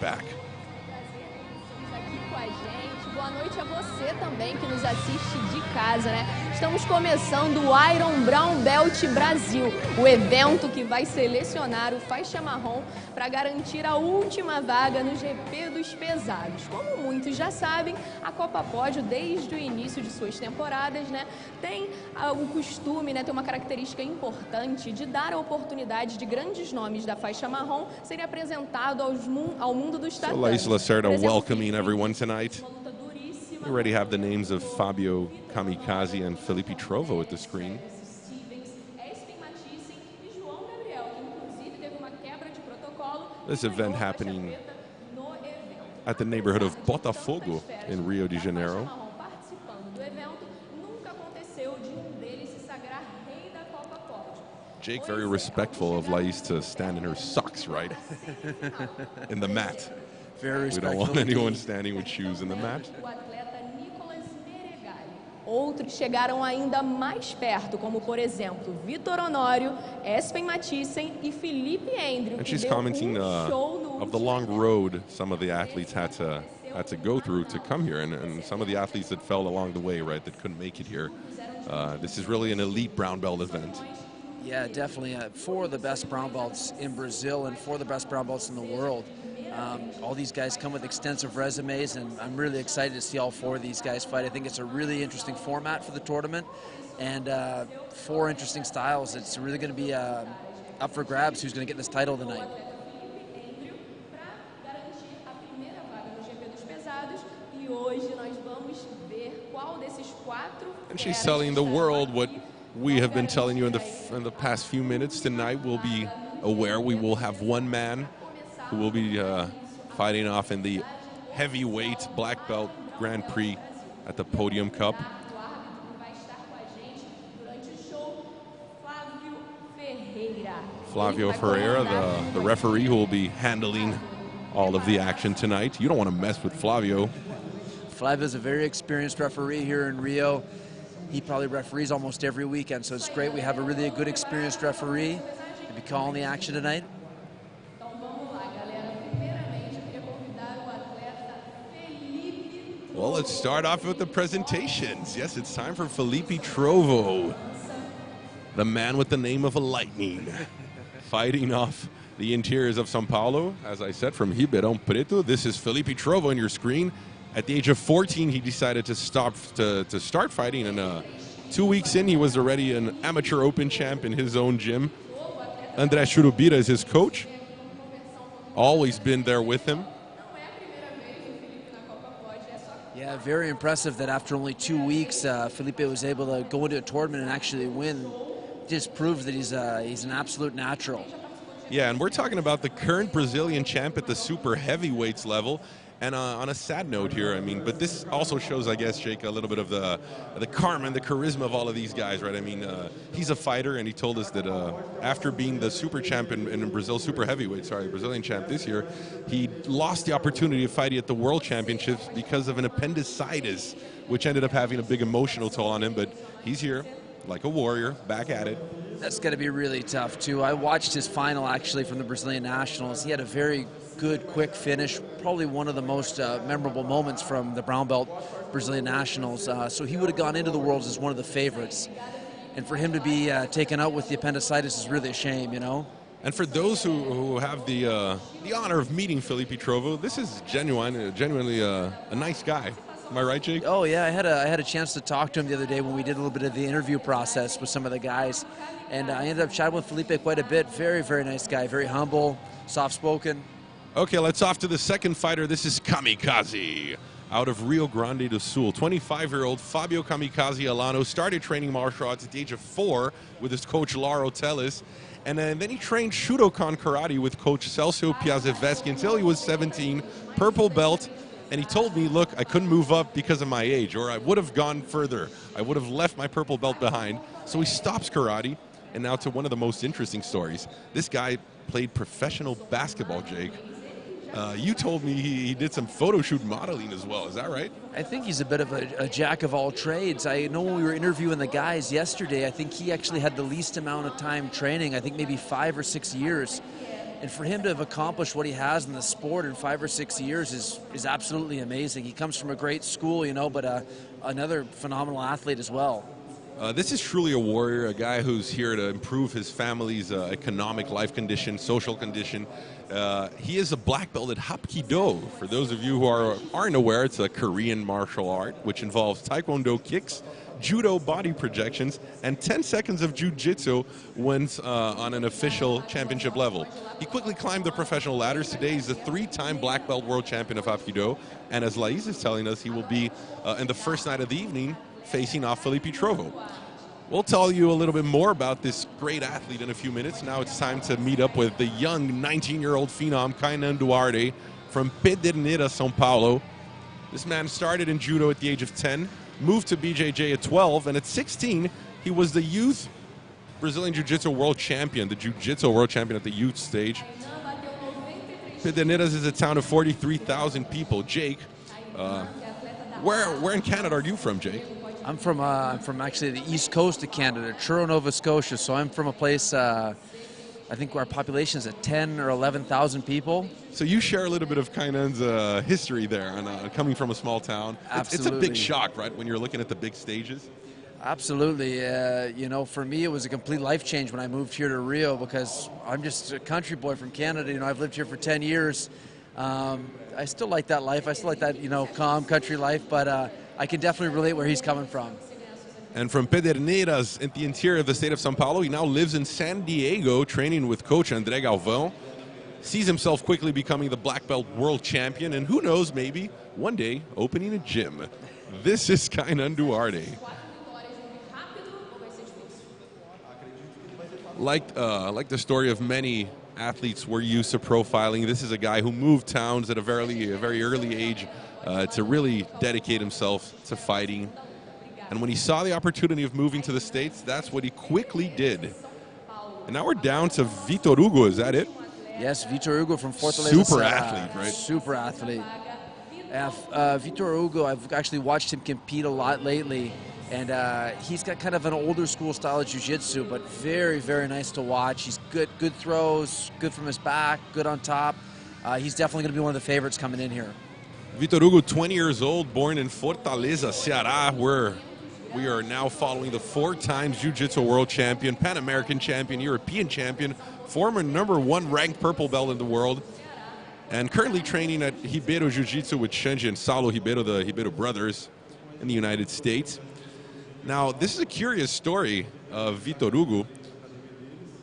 back. Boa noite a você também que nos assiste de casa, né? Estamos começando o Iron Brown Belt Brasil, o evento que vai selecionar o faixa-marrom para garantir a última vaga no GP dos Pesados. Como muitos já sabem, a Copa Podio, desde o início de suas temporadas, né, tem o costume, né, tem uma característica importante de dar a oportunidade de grandes nomes da faixa-marrom serem apresentados ao mundo dos tatames. So Laís Lacerda welcoming everyone tonight. We already have the names of Fabio Kamikaze and Fellipe Trovo at the screen. This event happening at the neighborhood of Botafogo in Rio de Janeiro. Jake very respectful of Laís to stand in her socks, right? In the mat. Very respectful. We don't want anyone standing with shoes in the mat. Outros chegaram ainda mais perto, como por exemplo, Vitor Honório, Espen Mathiesen e Felipe Endrio. And she's commenting of the long road some of the athletes had to go through to come here, and some of the athletes that fell along the way, right, that couldn't make it here. This is really an elite brown belt event. Yeah, definitely. Four of the best brown belts in Brazil and four of the best brown belts in the world. All these guys come with extensive resumes, and I'm really excited to see all four of these guys fight. I think it's a really interesting format for the tournament, and four interesting styles. It's really going to be up for grabs who's going to get this title tonight. And she's telling the world what we have been telling you in the past few minutes. Tonight we'll be aware we will have one man who will be fighting off in the heavyweight black belt Grand Prix at the Podium Cup. Flavio Ferreira, the referee who will be handling all of the action tonight. You don't want to mess with Flavio. Flavio's a very experienced referee here in Rio. He probably referees almost every weekend, so it's great we have a really good experienced referee to be calling the action tonight. Well, let's start off with the presentations. Yes, it's time for Fellipe Trovo, the man with the name of a lightning, fighting off the interiors of São Paulo. As I said, from Ribeirão Preto, this is Fellipe Trovo on your screen. At the age of 14, he decided to start fighting, and 2 weeks in, he was already an amateur open champ in his own gym. André Churubira is his coach, always been there with him. Yeah, very impressive that after only 2 weeks, Fellipe was able to go into a tournament and actually win. Just proves that he's an absolute natural. Yeah, and we're talking about the current Brazilian champ at the super heavyweights level. And on a sad note here, I mean, but this also shows, I guess, Jake, a little bit of the karma and the charisma of all of these guys, right? I mean, he's a fighter, and he told us that after being the super champ in Brazil, super heavyweight, sorry, the Brazilian champ this year, he lost the opportunity of fighting at the World Championships because of an appendicitis, which ended up having a big emotional toll on him. But he's here, like a warrior, back at it. That's going to be really tough, too. I watched his final, actually, from the Brazilian Nationals. He had a very good, quick finish, probably one of the most memorable moments from the brown belt Brazilian Nationals. So he would have gone into the Worlds as one of the favorites. And for him to be taken out with the appendicitis is really a shame, you know? And for those who have the honor of meeting Fellipe Trovo, this is genuinely a nice guy. Am I right, Jake? Oh, yeah. I had a chance to talk to him the other day when we did a little bit of the interview process with some of the guys. And I ended up chatting with Fellipe quite a bit. Very, very nice guy. Very humble, soft-spoken. Okay, let's off to the second fighter. This is Kamikaze out of Rio Grande do Sul. 25-year-old Fabio Kamikaze Alano started training martial arts at the age of 4 with his coach Lauro Teles. And then he trained Shudokan Karate with coach Celso Piazeveski until he was 17, purple belt. And he told me, look, I couldn't move up because of my age, or I would have gone further. I would have left my purple belt behind. So he stops karate. And now to one of the most interesting stories. This guy played professional basketball, Jake. You told me he did some photo shoot modeling as well. Is that right? I think he's a bit of a jack of all trades. I know when we were interviewing the guys yesterday, I think he actually had the least amount of time training. I think maybe 5 or 6 years. And for him to have accomplished what he has in the sport in 5 or 6 years is absolutely amazing. He comes from a great school, you know, but another phenomenal athlete as well. This is truly a warrior, a guy who's here to improve his family's economic life condition, social condition. He is a black belt at Hapkido. For those of you who aren't aware, it's a Korean martial art which involves taekwondo kicks, judo body projections, and 10 seconds of jiu-jitsu when on an official championship level. He quickly climbed the professional ladders. Today he's a 3-time black belt world champion of Hapkido, and as Lais is telling us, he will be in the first night of the evening facing off Fellipe Trovo. We'll tell you a little bit more about this great athlete in a few minutes. Now it's time to meet up with the young 19-year-old phenom Kaynan Duarte from Pederneiras, São Paulo. This man started in judo at the age of 10, moved to BJJ at 12, and at 16, he was the youth Brazilian Jiu-Jitsu world champion, the Jiu-Jitsu world champion at the youth stage. Pederneiras is a town of 43,000 people. Jake, where in Canada are you from, Jake? I'm from actually the east coast of Canada, Truro, Nova Scotia. So I'm from a place, I think our population is at 10 or 11,000 people. So you share a little bit of Kaynan's history there, and coming from a small town. Absolutely. It's a big shock, right, when you're looking at the big stages? Absolutely. You know, for me, it was a complete life change when I moved here to Rio, because I'm just a country boy from Canada. You know, I've lived here for 10 years. I still like that life. I still like that, you know, calm country life, but I can definitely relate where he's coming from. And from Pederneiras in the interior of the state of São Paulo, he now lives in San Diego, training with coach André Galvão. Sees himself quickly becoming the black belt world champion, and who knows, maybe one day opening a gym. This is Kaynan Duarte. Like the story of many athletes we're used to profiling, this is a guy who moved towns at a very early age to really dedicate himself to fighting. And when he saw the opportunity of moving to the States, that's what he quickly did. And now we're down to Vitor Hugo, is that it? Yes, Vitor Hugo from Fortaleza. Super athlete, right? Super athlete. Vitor Hugo, I've actually watched him compete a lot lately, and he's got kind of an older school style of jiu-jitsu, but very, very nice to watch. He's good throws, good from his back, good on top. He's definitely going to be one of the favorites coming in here. Vitor Hugo, 20 years old, born in Fortaleza, Ceará, where we are now following the 4-time Jiu-Jitsu world champion, Pan-American champion, European champion, former #1 ranked purple belt in the world, and currently training at Ribeiro Jiu-Jitsu with Shenji and Saulo Ribeiro, the Ribeiro brothers, in the United States. Now, this is a curious story of Vitor Hugo.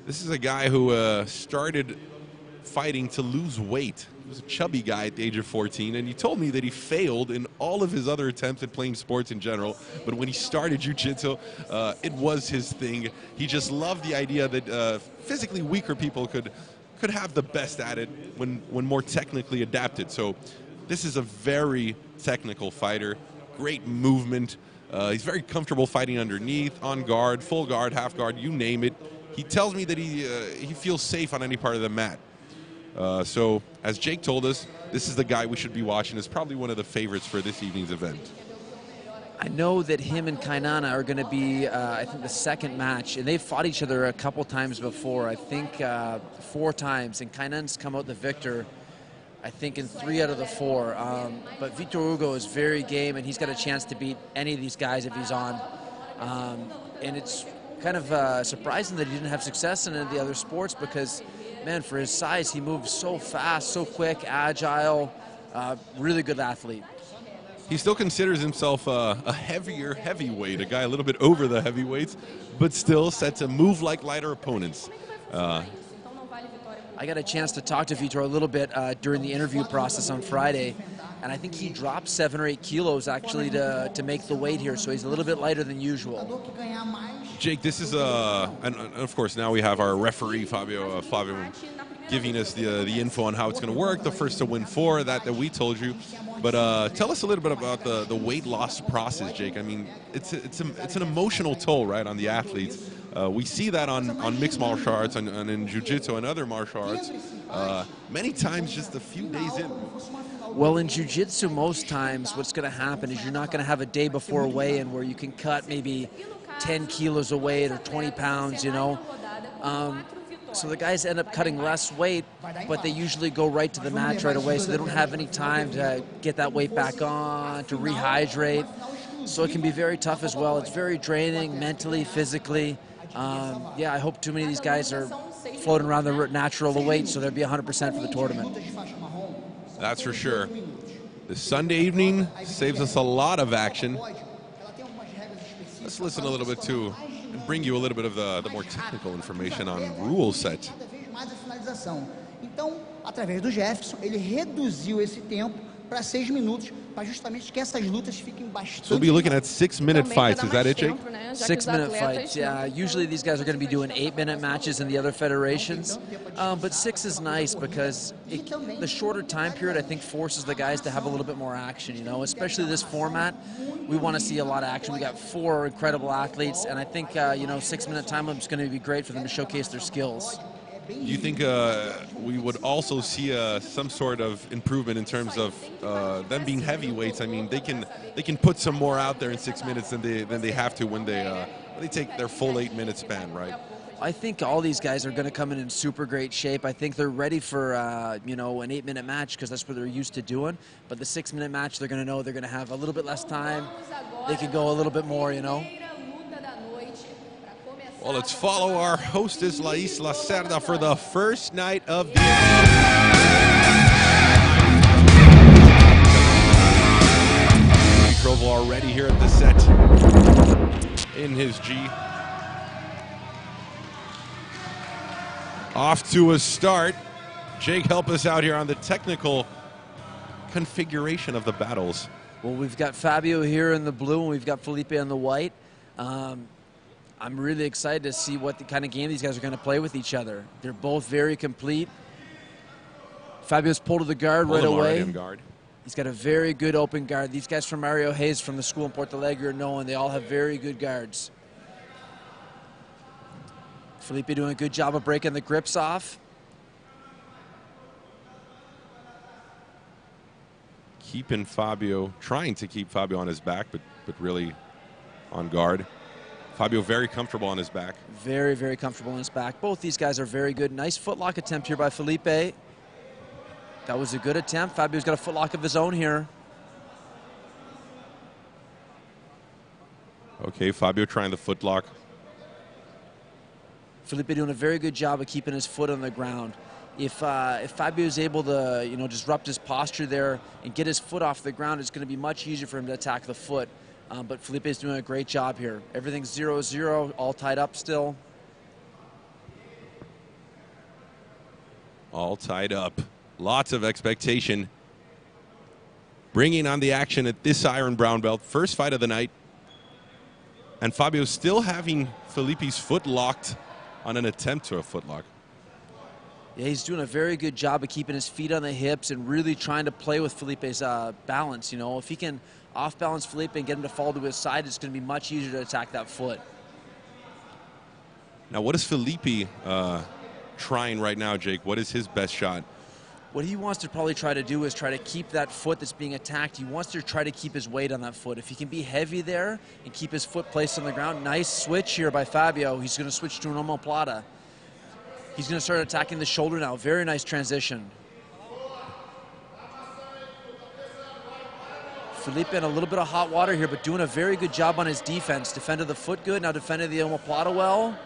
This is a guy who started fighting to lose weight. He was a chubby guy at the age of 14, and he told me that he failed in all of his other attempts at playing sports in general, but when he started jiu-jitsu, it was his thing. He just loved the idea that physically weaker people could have the best at it when more technically adapted. So this is a very technical fighter, great movement. He's very comfortable fighting underneath, on guard, full guard, half guard, you name it. He tells me that he feels safe on any part of the mat. So, as Jake told us, this is the guy we should be watching. It's probably one of the favorites for this evening's event. I know that him and Kaynan are going to be, I think, the second match, and they've fought each other a couple times before. I think 4 times, and Kaynan's come out the victor, I think, in 3 out of the 4. But Vitor Hugo is very game, and he's got a chance to beat any of these guys if he's on. And it's kind of surprising that he didn't have success in any of the other sports, because man, for his size, he moves so fast, so quick, agile, really good athlete. He still considers himself a heavier heavyweight, a guy a little bit over the heavyweights, but still set to move like lighter opponents. I got a chance to talk to Vitor a little bit during the interview process on Friday, and I think he dropped 7 or 8 kilos actually to make the weight here, so he's a little bit lighter than usual. Jake, this is and of course now we have our referee Fabio giving us the info on how it's going to work. The first to win 4 that we told you, but tell us a little bit about the weight loss process, Jake. I mean, it's an emotional toll, right, on the athletes. We see that on mixed martial arts and in jiu-jitsu and other martial arts. Many times just a few days in. Well, in jiu-jitsu, most times what's going to happen is you're not going to have a day before a weigh-in where you can cut maybe 10 kilos of weight or 20 pounds, you know. So the guys end up cutting less weight, but they usually go right to the match right away, so they don't have any time to get that weight back on, to rehydrate. So it can be very tough as well. It's very draining mentally, physically. Yeah, I hope too many of these guys are floating around the natural weight, so they'll be 100% for the tournament. That's for sure. The Sunday evening saves us a lot of action. Let's listen a little bit to and bring you a little bit of the more technical information on rule set. Então, através do Jefferson, ele reduziu esse tempo para 6 minutos, para justamente que essas lutas fiquem bastante. So we'll be looking at 6-minute fights. Is that it, Jake? 6-minute fights, yeah. Usually these guys are going to be doing 8-minute matches in the other federations. But 6 is nice because the shorter time period, I think, forces the guys to have a little bit more action, you know, especially this format. We want to see a lot of action. We got 4 incredible athletes, and I think, you know, 6-minute time limit is going to be great for them to showcase their skills. Do you think we would also see some sort of improvement in terms of them being heavyweights? I mean, they can put some more out there in 6 minutes than they have to when they take their full 8-minute span, right? I think all these guys are going to come in super great shape. I think they're ready for you know, an 8-minute match because that's what they're used to doing. But the 6-minute match, they're going to know they're going to have a little bit less time. They can go a little bit more, you know. Well, let's follow our hostess, Lais Lacerda, for the first night of the Trovo already here at the set in his G. Off to a start. Jake, help us out here on the technical configuration of the battles. Well, we've got Fabio here in the blue, and we've got Fellipe in the white. I'm really excited to see what the kind of game these guys are going to play with each other. They're both very complete. Fabio's pulled to the guard right away. He's got a very good open guard. These guys from Mario Hayes from the school in Porto Alegre are known. They all have very good guards. Fellipe doing a good job of breaking the grips off. Trying to keep Fabio on his back, but really on guard. Fabio very comfortable on his back. Very, very comfortable on his back. Both these guys are very good. Nice footlock attempt here by Fellipe. That was a good attempt. Fabio's got a footlock of his own here. Okay, Fabio trying the footlock. Fellipe doing a very good job of keeping his foot on the ground. If Fabio is able to, you know, disrupt his posture there and get his foot off the ground, it's going to be much easier for him to attack the foot. But Fellipe is doing a great job here. Everything's 0-0, all tied up still. All tied up. Lots of expectation. Bringing on the action at this Iron Brown Belt. First fight of the night. And Fabio still having Fellipe's foot locked on an attempt to a footlock. Yeah, he's doing a very good job of keeping his feet on the hips and really trying to play with Fellipe's balance. You know, if he can off-balance Fellipe and get him to fall to his side, it's going to be much easier to attack that foot. Now, what is Fellipe trying right now, Jake? What is his best shot? What he wants to probably try to do is try to keep that foot that's being attacked. He wants to try to keep his weight on that foot. If he can be heavy there and keep his foot placed on the ground, nice switch here by Fabio. He's going to switch to an omoplata. He's going to start attacking the shoulder now. Very nice transition. Fellipe in a little bit of hot water here, but doing a very good job on his defense. Defended the foot good, now defended the omoplata well.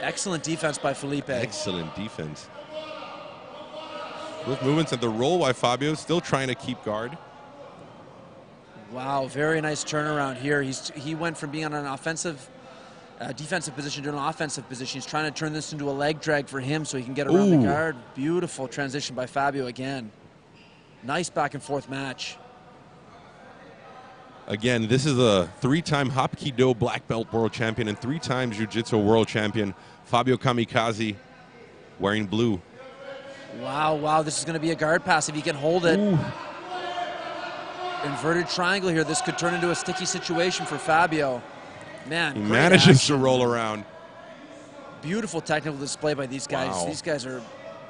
Excellent defense by Fellipe. Excellent defense. With movements at the roll by Fabio, still trying to keep guard. Wow, very nice turnaround here. He went from being on an offensive, defensive position to an offensive position. He's trying to turn this into a leg drag for him so he can get around the guard. Beautiful transition by Fabio again. Nice back and forth match. Again, this is a 3-time Hapkido black belt world champion and 3-time Jiu-Jitsu world champion, Fabio Kamikaze, wearing blue. Wow, wow, this is going to be a guard pass if he can hold it. Ooh. Inverted triangle here. This could turn into a sticky situation for Fabio. Man, he manages to roll around. Beautiful technical display by these guys. Wow. These guys are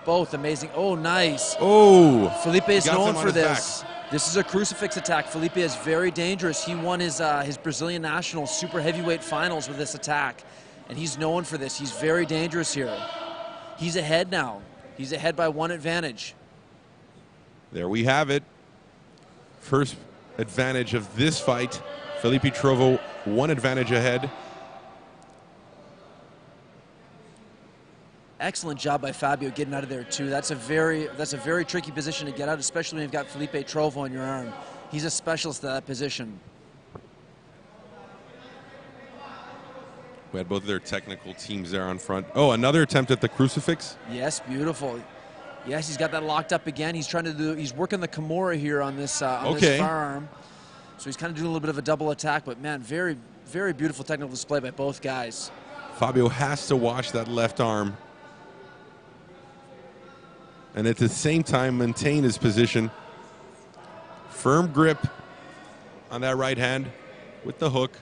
both amazing. Oh, nice. Oh. Fellipe is known for this. This is a crucifix attack. Fellipe is very dangerous. He won his Brazilian national super heavyweight finals with this attack. and he's known for this. He's very dangerous here. He's ahead now. He's ahead by 1 advantage. There we have it. First advantage of this fight. Fellipe Trovo 1 advantage ahead. Excellent job by Fabio getting out of there too. That's a very tricky position to get out, especially when you've got Fellipe Trovo on your arm. He's a specialist at that position. We had both of their technical teams there on front. Oh, another attempt at the crucifix. Yes, beautiful. Yes, he's got that locked up again. He's trying to do. He's working the Kimura here on this this firearm. So he's kind of doing a little bit of a double attack. But man, very, very beautiful technical display by both guys. Fabio has to watch that left arm, and at the same time maintain his position. Firm grip on that right hand with the hook.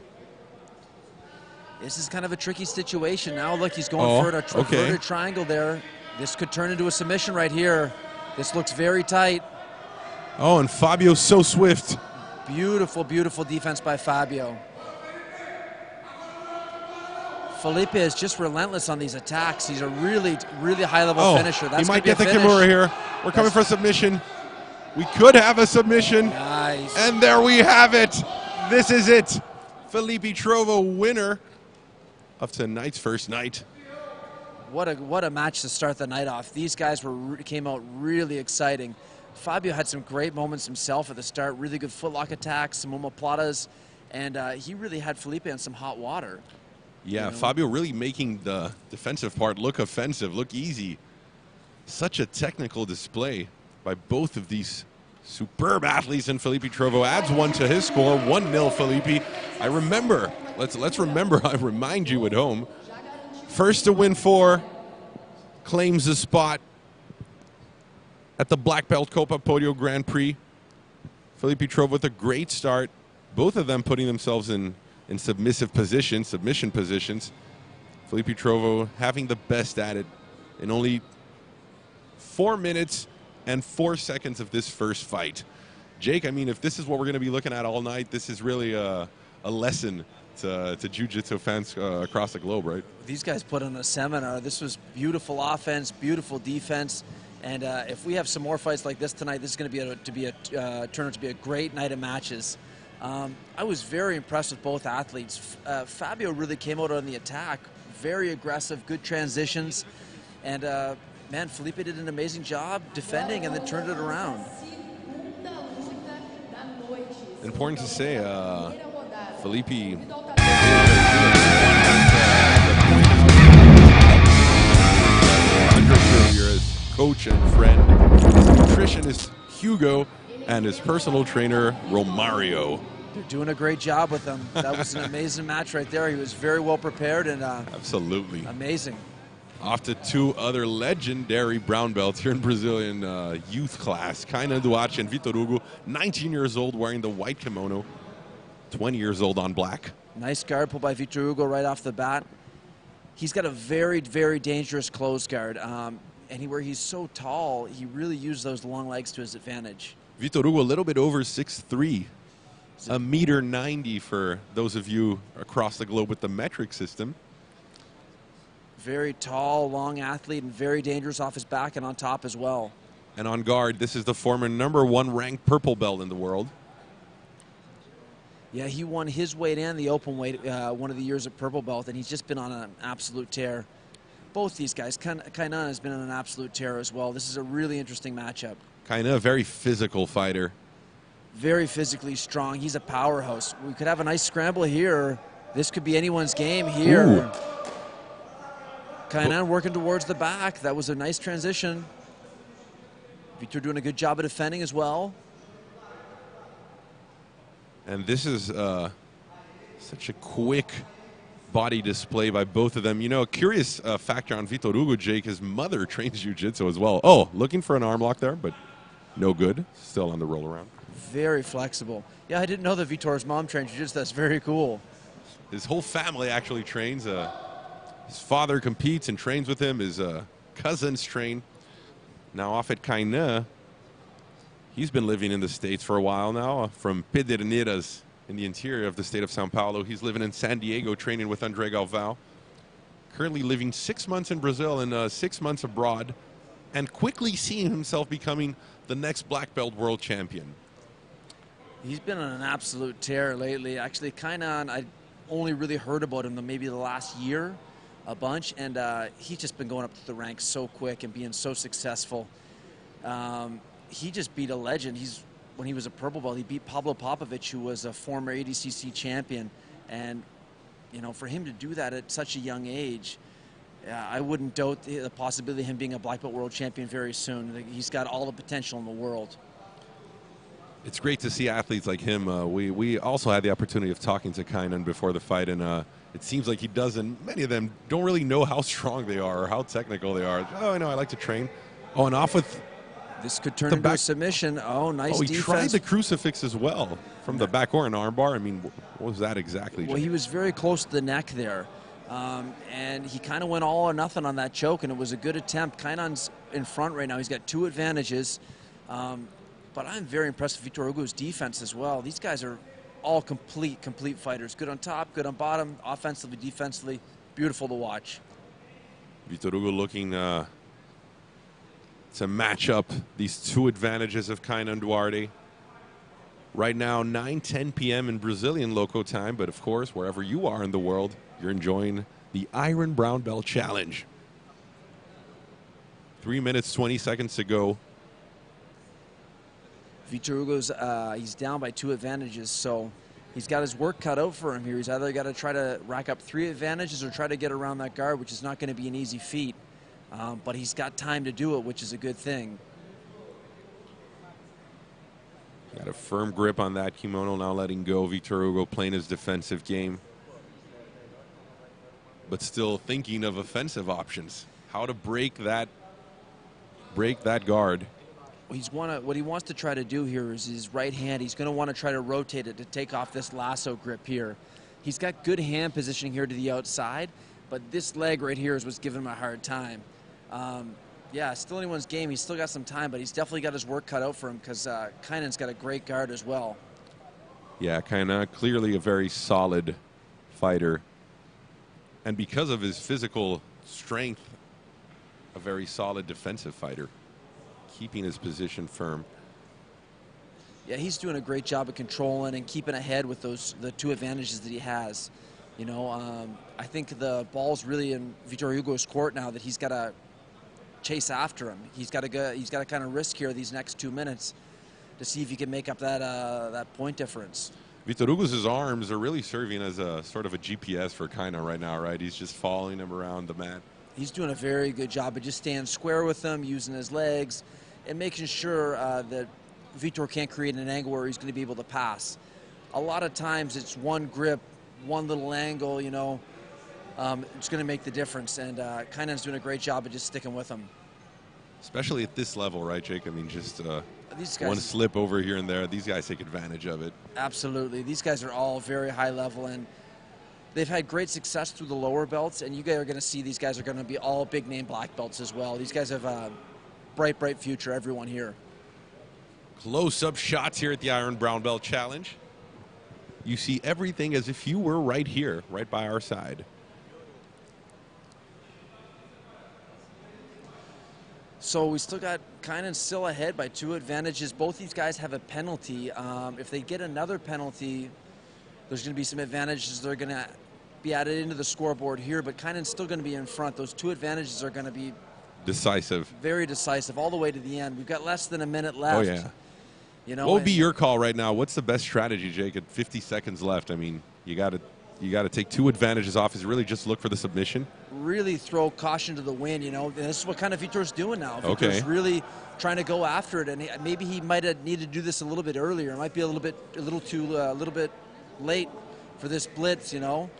This is kind of a tricky situation. Now look, he's going for a inverted triangle there. This could turn into a submission right here. This looks very tight. Oh, and Fabio's so swift. Beautiful, beautiful defense by Fabio. Fellipe is just relentless on these attacks. He's a really, really high-level finisher. He might get the Kimura here. We're coming for a submission. We could have a submission. Nice. And there we have it. This is it. Fellipe Trovo, winner of tonight's first night. What a match to start the night off. These guys came out really exciting. Fabio had some great moments himself at the start. Really good footlock attacks, some omoplatas, and he really had Fellipe on some hot water. Yeah, you know? Fabio really making the defensive part look offensive, look easy. Such a technical display by both of these superb athletes, and Fellipe Trovo adds 1 to his score. 1-0 Fellipe. I remember, let's remember, I remind you at home, first to win 4, claims a spot at the Black Belt Copa Podio Grand Prix. Fellipe Trovo with a great start. Both of them putting themselves in submission positions. Fellipe Trovo having the best at it in only 4 minutes and 4 seconds of this first fight. Jake, I mean, if this is what we're going to be looking at all night, this is really a lesson to jiu-jitsu fans across the globe, right? These guys put on a seminar. This was beautiful offense, beautiful defense, and if we have some more fights like this tonight, this is going to turn out to be a great night of matches. I was very impressed with both athletes. Fabio really came out on the attack, very aggressive, good transitions, and man, Fellipe did an amazing job defending and then turned it around. Important to say, Fellipe as coach and friend, his nutritionist Hugo, and his personal trainer Romario. They're doing a great job with him. That was an amazing match right there. He was very well prepared and absolutely amazing. Off to 2 other legendary brown belts here in Brazilian youth class. Kaynan Duarte and Vitor Hugo, 19 years old, wearing the white kimono, 20 years old on black. Nice guard pulled by Vitor Hugo right off the bat. He's got a very, very dangerous close guard. And where he's so tall, he really used those long legs to his advantage. Vitor Hugo a little bit over 6'3", 1.90 m for those of you across the globe with the metric system. Very tall, long athlete, and very dangerous off his back and on top as well. And on guard, this is the former #1 ranked purple belt in the world. Yeah, he won his weight and the open weight one of the years at purple belt, and he's just been on an absolute tear. Both these guys, Kaynan has been on an absolute tear as well. This is a really interesting matchup. Kaynan, a very physical fighter. Very physically strong. He's a powerhouse. We could have a nice scramble here. This could be anyone's game here. Ooh. Kaynan working towards the back. That was a nice transition. Vitor doing a good job of defending as well. And this is such a quick body display by both of them. You know, a curious factor on Vitor Hugo, Jake, his mother trains jiu-jitsu as well. Oh, looking for an arm lock there, but no good. Still on the roll around. Very flexible. Yeah, I didn't know that Vitor's mom trained jiu-jitsu. That's very cool. His whole family actually trains. His father competes and trains with him. His cousins train. Now off at Kaynan. He's been living in the States for a while now, from Pederneiras in the interior of the state of São Paulo. He's living in San Diego, training with André Galvão. currently living 6 months in Brazil and 6 months abroad, and quickly seeing himself becoming the next black belt world champion. He's been on an absolute tear lately. Actually, Kaynan, I only really heard about him maybe the last year a bunch, and he's just been going up to the ranks so quick and being so successful. He just beat a legend. When he was a purple belt, he beat Pablo Popovich, who was a former ADCC champion. And, you know, for him to do that at such a young age, I wouldn't doubt the possibility of him being a black belt world champion very soon. He's got all the potential in the world. It's great to see athletes like him. We also had the opportunity of talking to Kaynan before the fight, and it seems like he doesn't. Many of them don't really know how strong they are or how technical they are. Oh, I know, I like to train. Oh, and off with... This could turn into a submission. Oh, nice defense. He tried the crucifix as well from the back or an armbar. I mean, what was that exactly? Well, he was very close to the neck there. And he kind of went all or nothing on that choke, and it was a good attempt. Kaynan's in front right now. He's got 2 advantages. But I'm very impressed with Vitor Hugo's defense as well. These guys are all complete fighters. Good on top, good on bottom, offensively, defensively. Beautiful to watch. Vitor Hugo looking to match up these 2 advantages of Kaynan Duarte. Right now, 9:10 p.m. in Brazilian local time, but of course, wherever you are in the world, you're enjoying the Iron Brown Belt Challenge. 3 minutes, 20 seconds to go. Vitor Hugo's, he's down by 2 advantages, so he's got his work cut out for him here. He's either got to try to rack up 3 advantages or try to get around that guard, which is not going to be an easy feat. But he's got time to do it, which is a good thing. Got a firm grip on that kimono, now letting go. Vitor Hugo playing his defensive game, but still thinking of offensive options. How to break that guard. What he wants to try to do here is his right hand. He's going to want to try to rotate it to take off this lasso grip here. He's got good hand positioning here to the outside, but this leg right here is what's giving him a hard time. Yeah, still anyone's game. He's still got some time, but he's definitely got his work cut out for him because Kaynan's got a great guard as well. Yeah, Kaynan, clearly a very solid fighter. And because of his physical strength, a very solid defensive fighter, keeping his position firm. Yeah, he's doing a great job of controlling and keeping ahead with the 2 advantages that he has. You know, I think the ball's really in Vitor Hugo's court now that he's got to chase after him. He's got to kind of risk here these next 2 minutes to see if he can make up that point difference. Vitor Hugo's arms are really serving as a sort of a GPS for Kaynan right now, right? He's just following him around the mat. He's doing a very good job of just staying square with them, using his legs, and making sure that Vitor can't create an angle where he's going to be able to pass. A lot of times it's one grip, one little angle, you know, it's going to make the difference. And Kaynan's doing a great job of just sticking with him. Especially at this level, right, Jake? I mean, just these guys, one slip over here and there. These guys take advantage of it. Absolutely. These guys are all very high level, and they've had great success through the lower belts, and you guys are going to see these guys are going to be all big-name black belts as well. These guys have a bright, bright future, everyone here. Close-up shots here at the Iron Brown Belt Challenge. You see everything as if you were right here, right by our side. So we still got Kaynan still ahead by 2 advantages. Both these guys have a penalty. If they get another penalty, there's going to be some advantages that are going to be added into the scoreboard here, but Kaynan's still going to be in front. Those 2 advantages are going to be decisive. Very decisive all the way to the end. We've got less than a minute left. Oh, yeah. You know, what would be your call right now? What's the best strategy, Jake, at 50 seconds left? I mean, you got to take 2 advantages off. Is really just look for the submission? Really throw caution to the wind, you know. And this is what kind of Vitor's doing now. Okay. Vitor's really trying to go after it, and maybe he might have needed to do this a little bit earlier. It might be a little bit late for this blitz, you know.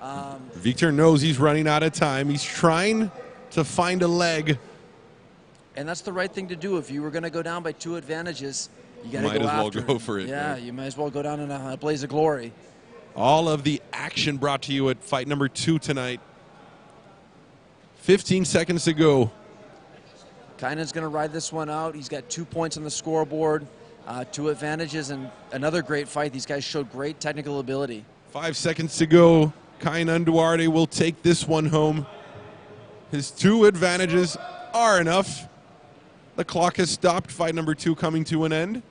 Vitor knows he's running out of time. He's trying to find a leg. And that's the right thing to do. If you were going to go down by 2 advantages, you got to go after it. Might as well go it. for it. Yeah, right? You might as well go down in a blaze of glory. All of the action brought to you at fight number 2 tonight. 15 seconds to go. Kaynan's going to ride this one out. He's got 2 points on the scoreboard, 2 advantages, and another great fight. These guys showed great technical ability. 5 seconds to go. Kaynan Duarte will take this one home. His 2 advantages are enough. The clock has stopped. Fight number 2 coming to an end.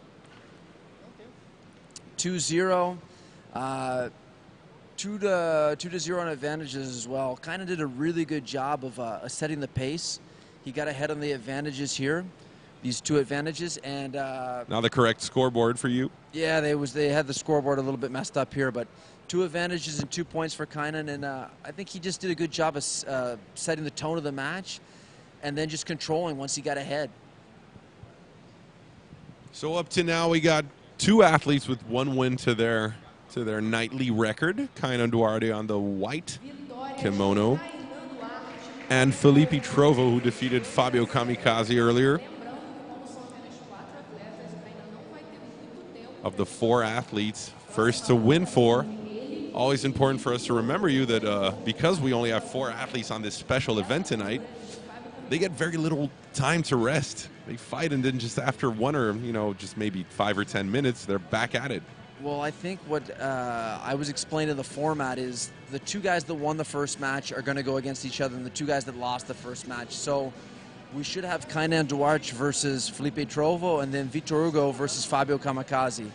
2-0. 2-0 on advantages as well. Kind of did a really good job of setting the pace. He got ahead on the advantages here, these 2 advantages, and now the correct scoreboard for you. Yeah, they had the scoreboard a little bit messed up here, but 2 advantages and 2 points for Kaynan, and I think he just did a good job of setting the tone of the match, and then just controlling once he got ahead. So up to now, we got 2 athletes with 1 win to their nightly record. Kaynan Duarte on the white kimono, and Fellipe Trovo, who defeated Fabio Kamikaze earlier. Of the 4 athletes, first to win 4. Always important for us to remember you that because we only have 4 athletes on this special event tonight, they get very little time to rest. They fight, and then just after 1 or just maybe 5 or 10 minutes, they're back at it. Well, I think what I was explaining the format is the 2 guys that won the first match are going to go against each other, and the 2 guys that lost the first match. So we should have Kaynan Duarte versus Fellipe Trovo, and then Victor Hugo versus Fabio Kamikaze.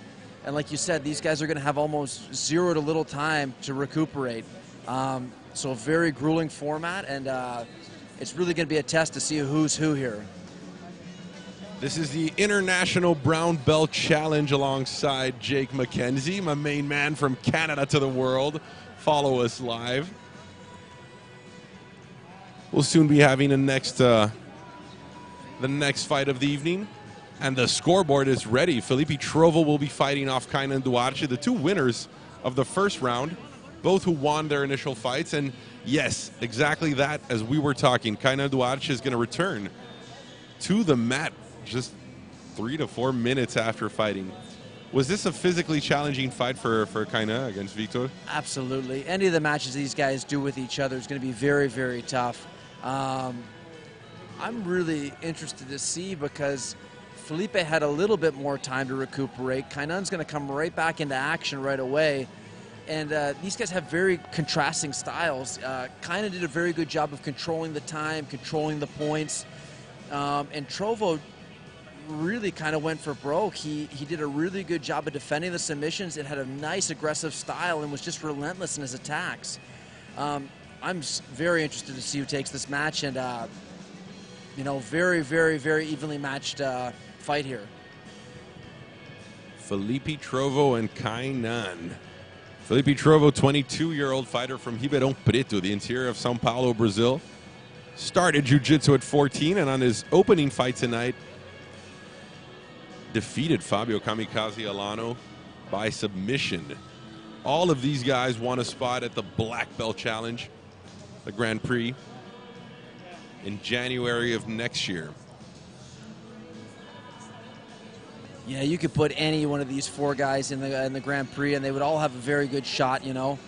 And like you said, these guys are going to have almost 0 to little time to recuperate. So a very grueling format, and it's really going to be a test to see who's who here. This is the International Brown Belt Challenge alongside Jake McKenzie, my main man from Canada to the world. Follow us live. We'll soon be having the next fight of the evening. And the scoreboard is ready. Fellipe Trovo will be fighting off Kaynan Duarte, the 2 winners of the first round, both who won their initial fights. And yes, exactly that, as we were talking, Kaynan Duarte is going to return to the mat just 3 to 4 minutes after fighting. Was this a physically challenging fight for Kaynan against Victor? Absolutely. Any of the matches these guys do with each other is going to be very, very tough. I'm really interested to see because Fellipe had a little bit more time to recuperate. Kaynan's going to come right back into action right away. And these guys have very contrasting styles. Kaynan did a very good job of controlling the time, controlling the points. And Trovo really kind of went for broke. He did a really good job of defending the submissions and had a nice aggressive style and was just relentless in his attacks. I'm very interested to see who takes this match, and very, very, very evenly matched fight here. Fellipe Trovo and Kaynan. Fellipe Trovo, 22-year-old fighter from Ribeirão Preto, the interior of São Paulo, Brazil. Started jiu-jitsu at 14, and on his opening fight tonight, defeated Fabio Kamikaze Alano by submission. All of these guys won a spot at the Black Belt Challenge, the Grand Prix, in January of next year. Yeah, you could put any one of these 4 guys in the Grand Prix, and they would all have a very good shot, to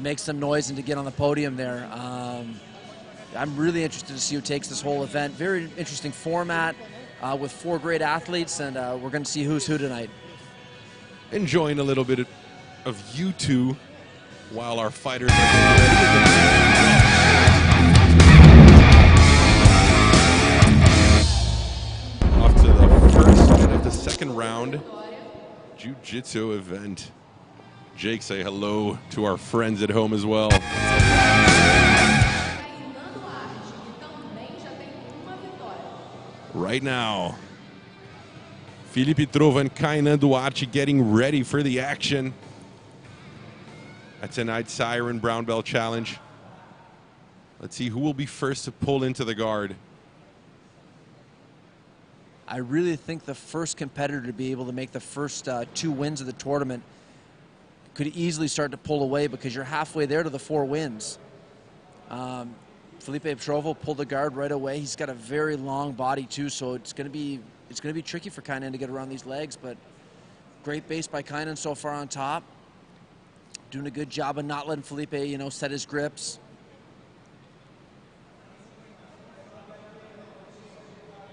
make some noise and to get on the podium there. I'm really interested to see who takes this whole event. Very interesting format with 4 great athletes, and we're going to see who's who tonight. Enjoying a little bit of you two while our fighters are getting ready. Off to the first and of the second round jiu-jitsu event. Jake, say hello to our friends at home as well. Right now, Fellipe Trovo and Kaynan Duarte getting ready for the action at tonight's Siren Brown Belt Challenge. Let's see who will be first to pull into the guard. I really think the first competitor to be able to make the first 2 wins of the tournament could easily start to pull away, because you're halfway there to the 4 wins. Fellipe Trovo pulled the guard right away. He's got a very long body too, so it's going to be tricky for Kaynan to get around these legs. But great base by Kaynan so far on top, doing a good job of not letting Fellipe, set his grips.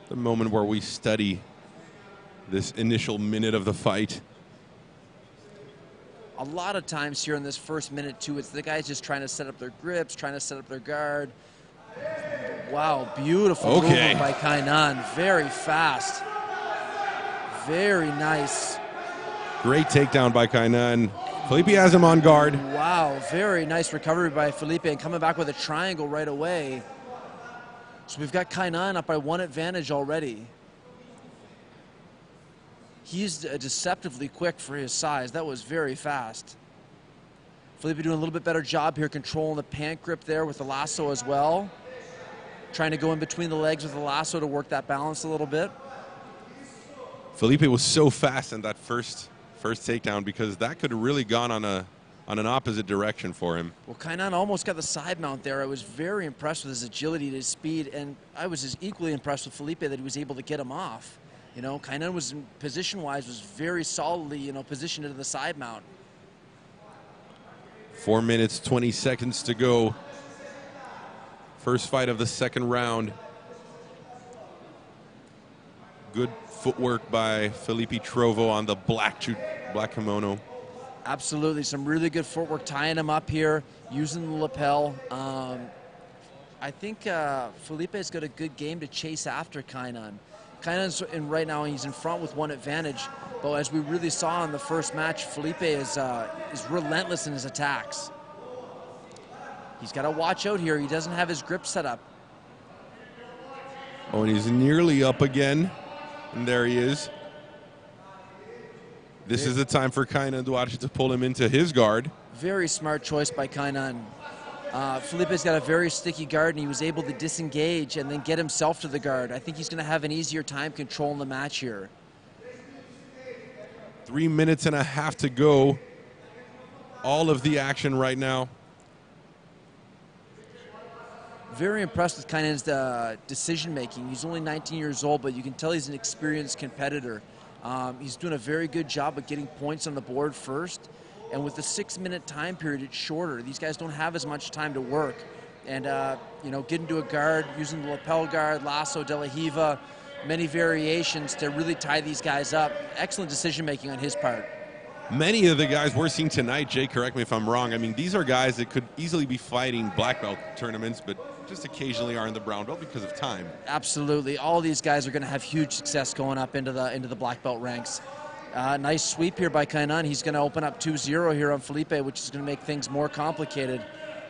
The moment where we study this initial minute of the fight. A lot of times here in this first minute too, it's the guys just trying to set up their grips, trying to set up their guard. Wow, beautiful movement by Kaynan. Very fast. Very nice. Great takedown by Kaynan. Fellipe has him on guard. Wow, very nice recovery by Fellipe and coming back with a triangle right away. So we've got Kaynan up by 1 advantage already. He's deceptively quick for his size. That was very fast. Fellipe doing a little bit better job here controlling the pant grip there with the lasso as well. Trying to go in between the legs with the lasso to work that balance a little bit. Fellipe was so fast in that first takedown because that could have really gone on an opposite direction for him. Well, Kaynan almost got the side mount there. I was very impressed with his agility, his speed, and I was as equally impressed with Fellipe that he was able to get him off. You know, Kaynan was position-wise was very solidly, you know, positioned into the side mount. 4 minutes, 20 seconds to go. First fight of the second round. Good footwork by Fellipe Trovo on the black kimono. Absolutely, some really good footwork tying him up here, using the lapel. I think Fellipe's got a good game to chase after Kaynan. Kaynan's right now, he's in front with 1 advantage, but as we really saw in the first match, Fellipe is relentless in his attacks. He's got to watch out here. He doesn't have his grip set up. Oh, and he's nearly up again. And there he is. This is the time for Kaynan Duarte to pull him into his guard. Very smart choice by Kaynan. Fellipe's got a very sticky guard, and he was able to disengage and then get himself to the guard. I think he's going to have an easier time controlling the match here. 3 minutes and a half to go. All of the action right now. Very impressed with Kaynan's decision making. He's only 19 years old, but you can tell he's an experienced competitor. He's doing a very good job of getting points on the board first. And with the 6-minute time period, it's shorter. These guys don't have as much time to work. And, you know, get into a guard, using the lapel guard, lasso, de la hiva, many variations to really tie these guys up. Excellent decision making on his part. Many of the guys we're seeing tonight, Jay, correct me if I'm wrong, I mean, these are guys that could easily be fighting black belt tournaments, but just occasionally are in the brown belt because of time. Absolutely. All these guys are going to have huge success going up into the black belt ranks. Nice sweep here by Kaynan. He's going to open up 2-0 here on Fellipe, which is going to make things more complicated.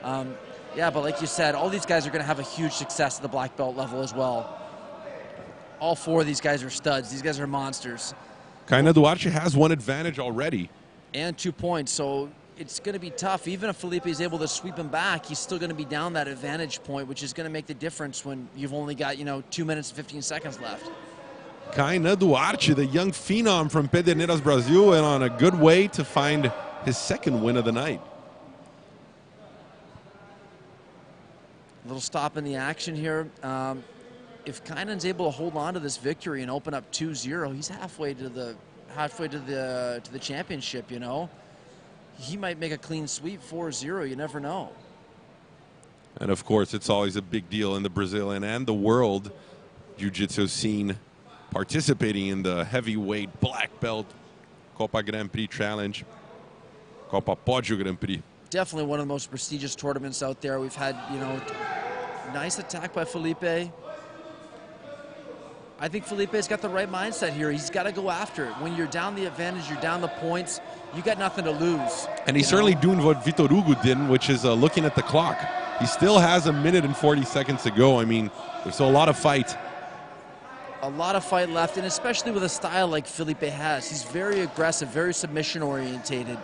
Yeah, but like you said, all these guys are going to have a huge success at the black belt level as well. All 4 of these guys are studs. These guys are monsters. Kaynan Duarte has 1 advantage already. And 2 points, so it's going to be tough. Even if Fellipe is able to sweep him back, he's still going to be down that advantage point, which is going to make the difference when you've only got, you know, 2 minutes and 15 seconds left. Kaynan Duarte, the young phenom from Pederneiras, Brazil, and on a good way to find his 2nd win of the night. A little stop in the action here. If Kaynan's able to hold on to this victory and open up 2-0, he's halfway to the championship, you know. He might make a clean sweep 4-0, you never know. And of course, it's always a big deal in the Brazilian and the world jiu-jitsu scene, participating in the heavyweight black belt Copa Grand Prix Challenge, Copa Podio Grand Prix. Definitely one of the most prestigious tournaments out there. We've had, you know, nice attack by Fellipe. I think Felipe's got the right mindset here. He's got to go after it. When you're down the advantage, you're down the points, you got nothing to lose. And he's certainly doing what Vitor Hugo did, which is looking at the clock. He still has 1 minute and 40 seconds to go. I mean, there's still a lot of fight. A lot of fight left, and especially with a style like Fellipe has. He's very aggressive, very submission orientated.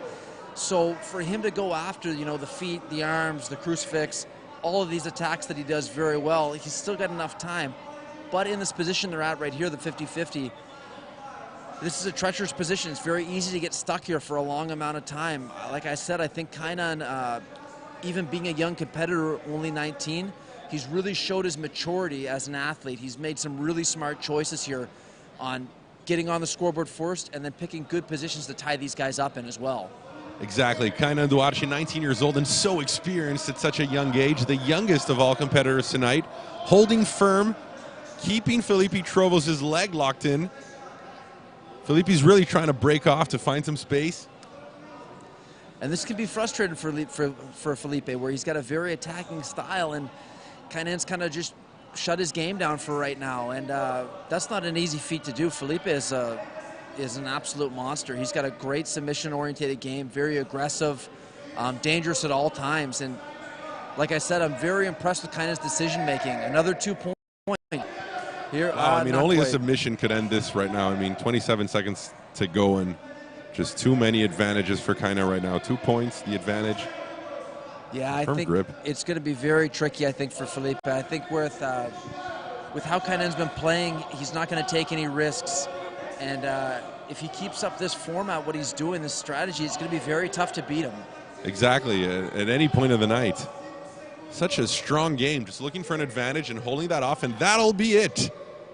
So for him to go after, you know, the feet, the arms, the crucifix, all of these attacks that he does very well, he's still got enough time. But in this position they're at right here, the 50-50, this is a treacherous position. It's very easy to get stuck here for a long amount of time. Like I said, I think Kaynan, even being a young competitor, only 19, he's really showed his maturity as an athlete. He's made some really smart choices here on getting on the scoreboard first and then picking good positions to tie these guys up in as well. Exactly. Kaynan Duarte, 19 years old and so experienced at such a young age, the youngest of all competitors tonight, holding firm, keeping Fellipe Trovo's leg locked in. Felipe's really trying to break off to find some space. And this can be frustrating for Fellipe, where he's got a very attacking style, and Kaynan's kind of just shut his game down for right now, and that's not an easy feat to do. Fellipe is an absolute monster. He's got a great submission-oriented game, very aggressive, dangerous at all times, and like I said, I'm very impressed with Kaynan's decision-making. Another 2 point here. I mean, only a submission could end this right now. I mean, 27 seconds to go, and just too many advantages for Kaynan right now. 2 points, the advantage. Yeah, I think it's going to be very tricky, I think, for Fellipe. I think with how Kaynan's been playing, he's not going to take any risks. And if he keeps up this format, what he's doing, this strategy, it's going to be very tough to beat him. Exactly, at any point of the night. Such a strong game, just looking for an advantage and holding that off, and that'll be it.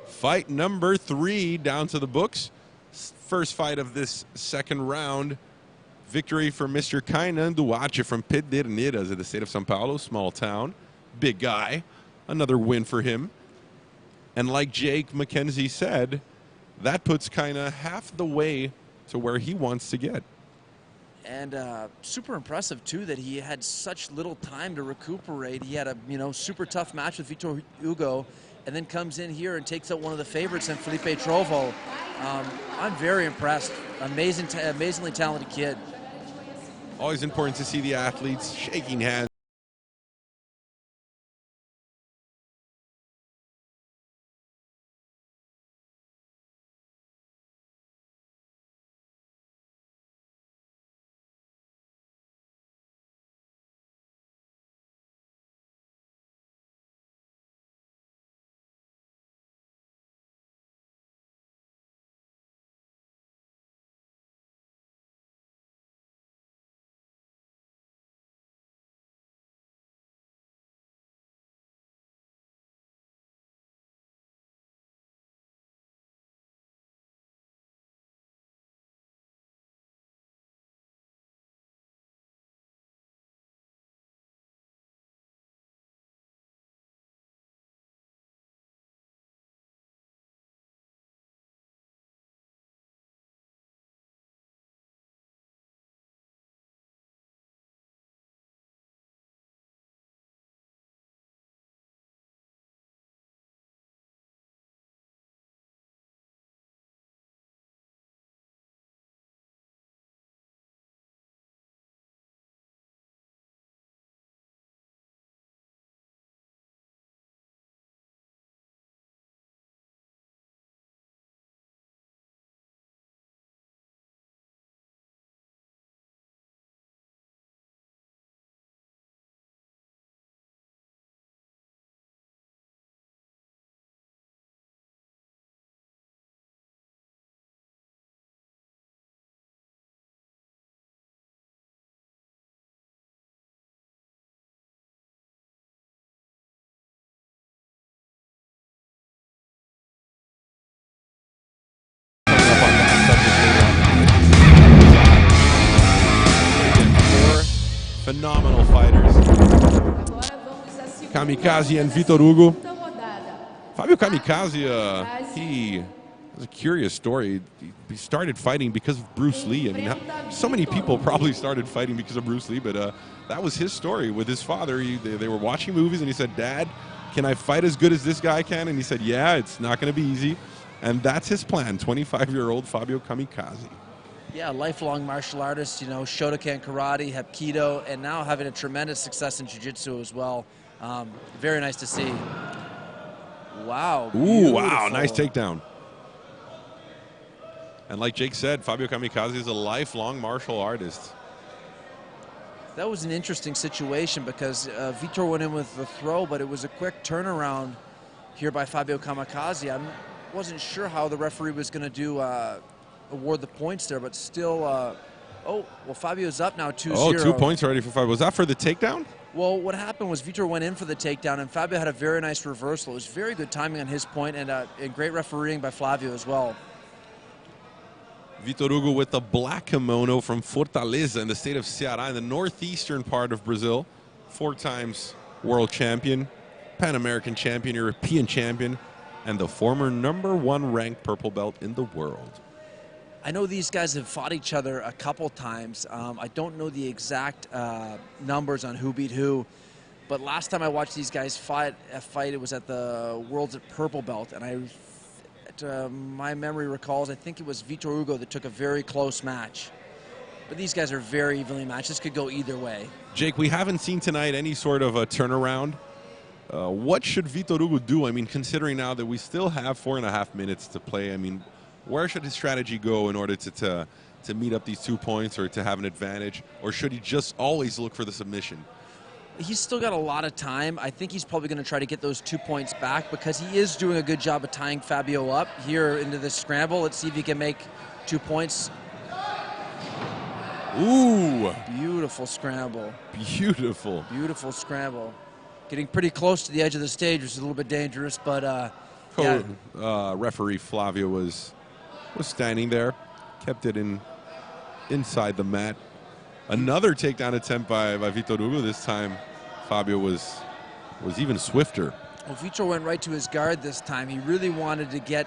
Fight number 3 down to the books. First fight of this second round. Victory for Mr. Kaynan Duarte from Pederneiras in the state of São Paulo, small town. Big guy. Another win for him. And like Jake McKenzie said, that puts Kaynan half the way to where he wants to get. And super impressive, too, that he had such little time to recuperate. He had a super tough match with Hugo, and then comes in here and takes out one of the favorites in Fellipe Trovo. I'm very impressed. Amazingly talented kid. Always important to see the athletes shaking hands. Phenomenal fighters. Kamikaze and Vitor Hugo. Fabio Kamikaze, he has a curious story. He started fighting because of Bruce Lee. I mean, so many people probably started fighting because of Bruce Lee, but that was his story with his father. They were watching movies, and he said, "Dad, can I fight as good as this guy can?" And he said, "Yeah, it's not going to be easy." And that's his plan, 25-year-old Fabio Kamikaze. Yeah, lifelong martial artist, Shotokan karate, Hapkido, and now having a tremendous success in jiu-jitsu as well. Very nice to see. Wow. Ooh, wow, nice takedown. And like Jake said, Fabio Kamikaze is a lifelong martial artist. That was an interesting situation because Vitor went in with the throw, but it was a quick turnaround here by Fabio Kamikaze. I wasn't sure how the referee was going to do award the points there, but still, well, Fabio's up now 2-0. Oh, 2 points already for Fabio. Was that for the takedown? Well, what happened was Vitor went in for the takedown, and Fabio had a very nice reversal. It was very good timing on his point, and great refereeing by Flavio as well. Vitor Hugo with the black kimono from Fortaleza in the state of Ceará in the northeastern part of Brazil. 4 times world champion, Pan-American champion, European champion, and the former #1 ranked purple belt in the world. I know these guys have fought each other a couple times. I don't know the exact numbers on who beat who, But last time I watched these guys fight, it was at the Worlds at Purple Belt, and my memory recalls, I think it was Vitor Hugo that took a very close match. But these guys are very evenly matched. This could go either way. Jake, we haven't seen tonight any sort of a turnaround. What should Vitor Hugo do? I mean, considering now that we still have 4.5 minutes to play, I mean, where should his strategy go in order to meet up these 2 points or to have an advantage? Or should he just always look for the submission? He's still got a lot of time. I think he's probably going to try to get those 2 points back because he is doing a good job of tying Fabio up here into this scramble. Let's see if he can make 2 points. Ooh! Beautiful scramble. Beautiful. Beautiful scramble. Getting pretty close to the edge of the stage, which is a little bit dangerous, but referee Flavio was standing there, kept it inside the mat. Another takedown attempt by Vitor Hugo. This time, Fabio was even swifter. Well, Vitor went right to his guard this time. He really wanted to get.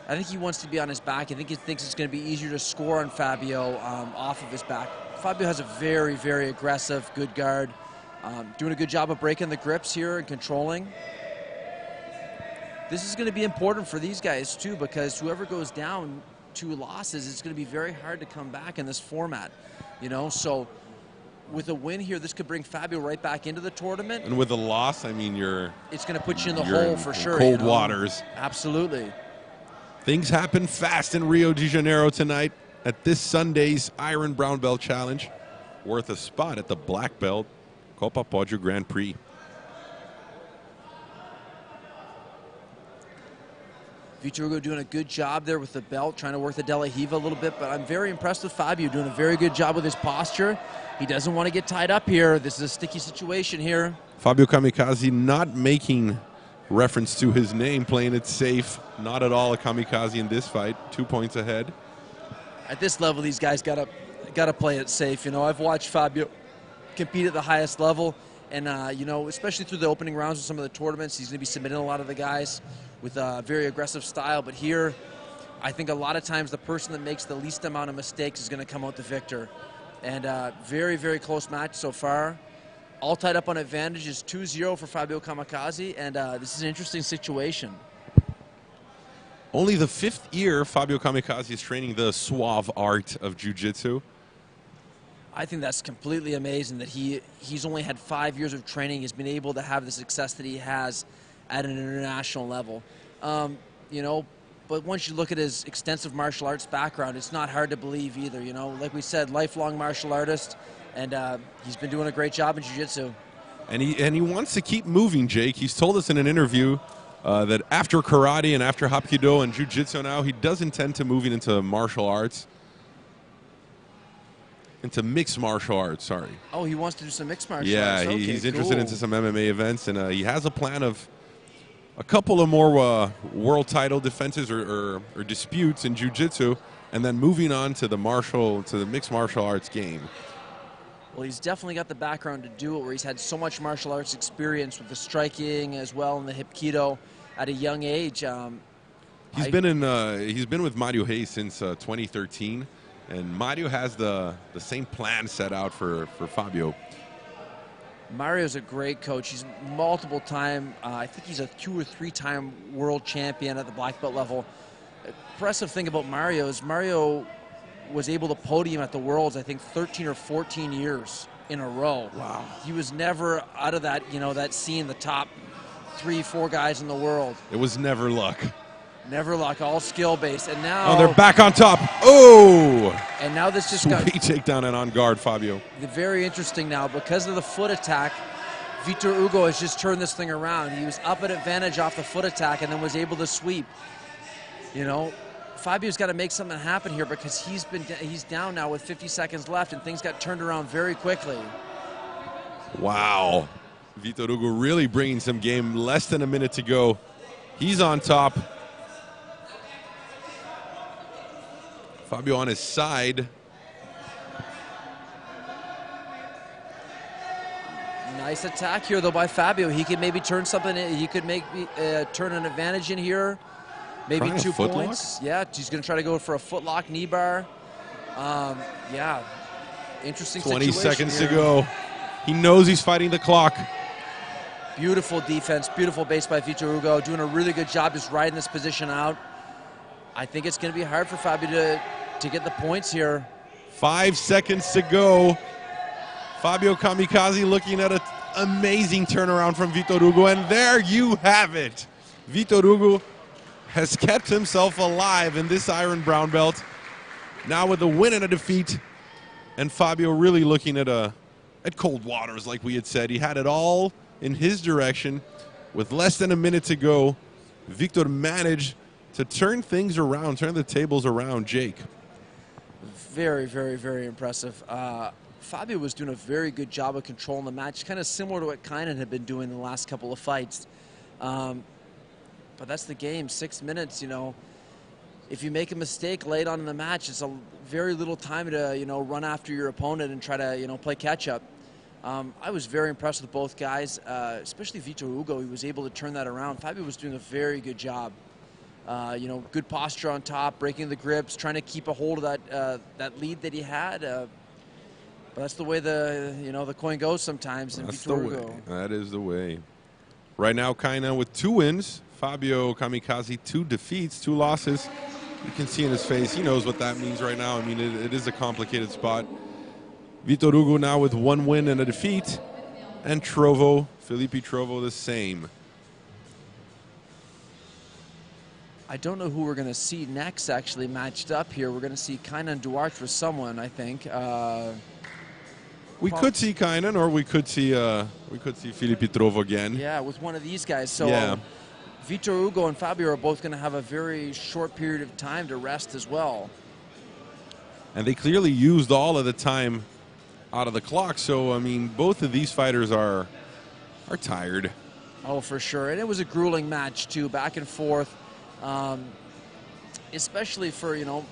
I think he wants to be on his back. I think he thinks it's going to be easier to score on Fabio off of his back. Fabio has a very, very aggressive, good guard. Doing a good job of breaking the grips here and controlling. This is going to be important for these guys too, because whoever goes down 2 losses, it's going to be very hard to come back in this format. You know, so with a win here, this could bring Fabio right back into the tournament. And with a loss, I mean, it's going to put you in the hole for sure. Cold waters. Absolutely. Things happen fast in Rio de Janeiro tonight at this Sunday's Iron Brown Belt Challenge, worth a spot at the Black Belt Copa Podio Grand Prix. Vitor Hugo doing a good job there with the belt, trying to work the De La Riva a little bit, but I'm very impressed with Fabio doing a very good job with his posture. He doesn't want to get tied up here. This is a sticky situation here. Fabio Kamikaze not making reference to his name, playing it safe. Not at all a kamikaze in this fight. 2 points ahead. At this level, these guys gotta play it safe. You know, I've watched Fabio compete at the highest level, and you know, especially through the opening rounds of some of the tournaments, he's going to be submitting a lot of the guys with a very aggressive style. But here, I think a lot of times the person that makes the least amount of mistakes is going to come out the victor. And very, very close match so far. All tied up on advantages, 2-0 for Fabio Kamikaze, and this is an interesting situation. Only the 5th year Fabio Kamikaze is training the suave art of jiu-jitsu. I think that's completely amazing that he's only had 5 years of training. He's been able to have the success that he has at an international level. You know, but once you look at his extensive martial arts background, it's not hard to believe either. You know, like we said, lifelong martial artist, and he's been doing a great job in jiu-jitsu. And he wants to keep moving, Jake. He's told us in an interview that after karate and after hapkido and jiu-jitsu now, he does intend to moving into martial arts. Into mixed martial arts, sorry. Oh, he wants to do some mixed martial arts. Yeah, Okay, he's cool. interested into some MMA events, and he has a plan of a couple of more world title defenses or disputes in jiu-jitsu, and then moving on to the mixed martial arts game. Well, he's definitely got the background to do it, where he's had so much martial arts experience with the striking as well and the hapkido at a young age. He's been with Mario Hayes since 2013. And Mario has the same plan set out for Fabio. Mario's a great coach. He's multiple time, I think he's a 2 or 3 time world champion at the black belt level. Impressive thing about Mario is Mario was able to podium at the Worlds, I think 13 or 14 years in a row. Wow. He was never out of that, you know, that scene, the top 3, 4 guys in the world. It was never luck. Never luck, all skill-based. And now... Oh, they're back on top. Oh! And now this just Sweet got... takedown and on guard, Fabio. Very interesting now. Because of the foot attack, Vitor Hugo has just turned this thing around. He was up at advantage off the foot attack and then was able to sweep. You know, Fabio's got to make something happen here because he's down now with 50 seconds left and things got turned around very quickly. Wow. Vitor Hugo really bringing some game. Less than a minute to go. He's on top. Fabio on his side. Nice attack here, though, by Fabio. He could maybe turn something. He could turn an advantage in here. Maybe Trying 2 a foot points. lock? Yeah, he's going to try to go for a footlock knee bar. Yeah, interesting 20 situation seconds here. to go. He knows he's fighting the clock. Beautiful defense, beautiful base by Fellipe Hugo, doing a really good job just riding this position out. I think it's going to be hard for Fabio to get the points here. 5 seconds to go. Fabio Kamikaze looking at an amazing turnaround from Fellipe Hugo, and there you have it. Fellipe Hugo has kept himself alive in this Iron Brown Belt, now with a win and a defeat, and Fabio really looking at cold waters, like we had said. He had it all in his direction. With less than a minute to go, Victor managed to turn things around, turn the tables around. Jake. Very, very, very impressive. Fabio was doing a very good job of controlling the match, kind of similar to what Kaynan had been doing the last couple of fights. But that's the game, 6 minutes, you know. If you make a mistake late on in the match, it's a very little time to, you know, run after your opponent and try to, you know, play catch up. I was very impressed with both guys, especially Fellipe Hugo. He was able to turn that around. Fabio was doing a very good job. You know, good posture on top, breaking the grips, trying to keep a hold of that lead that he had. But that's the way the coin goes sometimes. That's the way. That is the way. Right now, Kaynan with 2 wins. Fabio Kamikaze 2 defeats, 2 losses. You can see in his face, he knows what that means right now. I mean, it is a complicated spot. Fellipe Hugo now with 1 win and a defeat. And Trovo, Fellipe Trovo, the same. I don't know who we're going to see next actually matched up here. We're going to see Kaynan Duarte with someone, I think. We could see Kaynan, or we could see Fellipe Trovo again. Yeah, with one of these guys. So yeah. Fellipe Hugo and Fabio are both going to have a very short period of time to rest as well. And they clearly used all of the time out of the clock. So, I mean, both of these fighters are tired. Oh, for sure. And it was a grueling match, too, back and forth. Especially for, you know,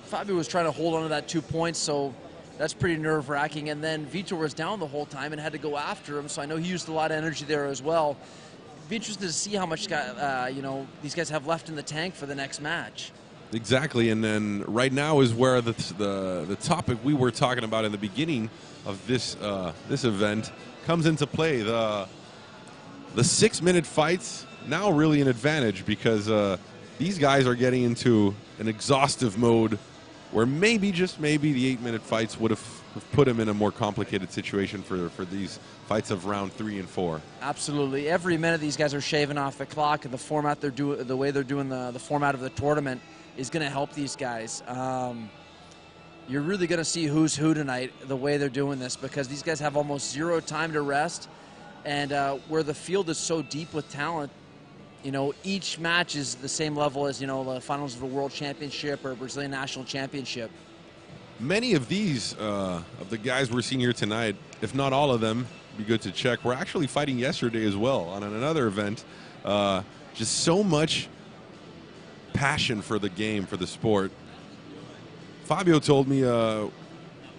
Fabio was trying to hold on to that 2 points, so that's pretty nerve-wracking. And then Vitor was down the whole time and had to go after him, so I know he used a lot of energy there as well. Be interested to see how much you know, these guys have left in the tank for the next match. Exactly, and then right now is where the topic we were talking about in the beginning of this this event comes into play. The 6-minute fights now really an advantage, because these guys are getting into an exhaustive mode where maybe, just maybe, the 8-minute fights would have put him in a more complicated situation for these fights of round 3 and 4. Absolutely. Every minute these guys are shaving off the clock, and the format the way they're doing the format of the tournament is going to help these guys. You're really going to see who's who tonight, the way they're doing this, because these guys have almost 0 time to rest, and where the field is so deep with talent, you know, each match is the same level as, you know, the finals of a world championship or a Brazilian national championship. Many of these, of the guys we're seeing here tonight, if not all of them, be good to check, were actually fighting yesterday as well on another event. Just so much passion for the game, for the sport. Fabio told me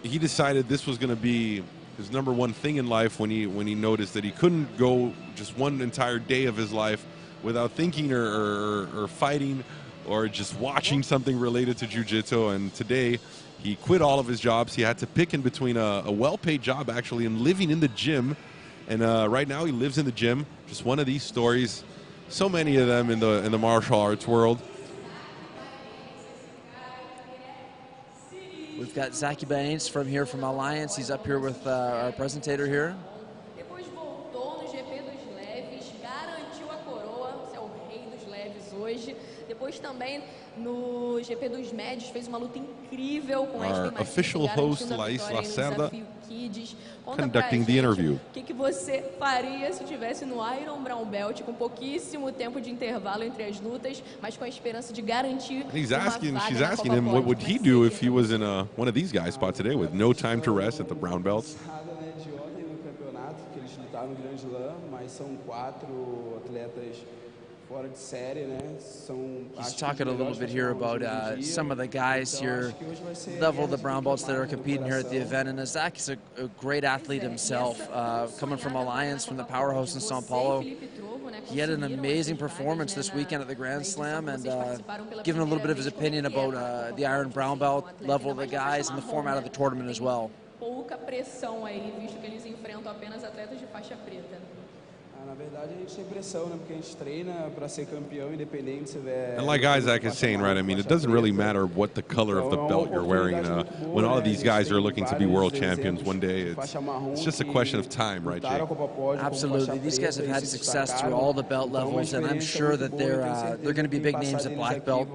he decided this was going to be his #1 thing in life when he noticed that he couldn't go just one entire day of his life without thinking or fighting or just watching something related to jiu-jitsu. And today he quit all of his jobs. He had to pick in between a well-paid job actually and living in the gym. And right now he lives in the gym. Just one of these stories. So many of them in the martial arts world. We've got Zaki Baines from Alliance. He's up here with our presentator here. Depois voltou no GP dos leves, garantiu a coroa, você é o rei dos leves hoje. Depois também no GP dos médios fez uma luta incrível com Our official host, Laís Lacerda, conducting the interview. O que você faria se estivesse no Iron Brown Belt com pouquíssimo tempo de intervalo entre as lutas, mas com a esperança de garantir She's uma asking vaga na him Copa what would Podio? he do if he was in one of these guys' spot today with no time to rest at the brown belts. De ontem no campeonato, que eles lutaram no Grande Slam, mas são 4 atletas fora de série, né? He's talking a little bit here about some of the guys here, level of the brown belts that are competing here at the event. And Zach is a great athlete himself, coming from Alliance, from the powerhouse in São Paulo. He had an amazing performance this weekend at the Grand Slam, and giving a little bit of his opinion about the Iron Brown Belt level of the guys and the format of the tournament as well. Pouca pressão aí, visto que eles enfrentam apenas atletas de faixa preta. Na verdade, a gente tem pressão, né? Porque a gente treina para ser campeão, independente se tiver. And like Isaac is saying, right, I mean, it doesn't really matter what the color of the belt you're wearing. When all of these guys are looking to be world champions one day, it's just a question of time, right, Jake? Absolutely. These guys have had success through all the belt levels, and I'm sure that they're going to be big names at black belt.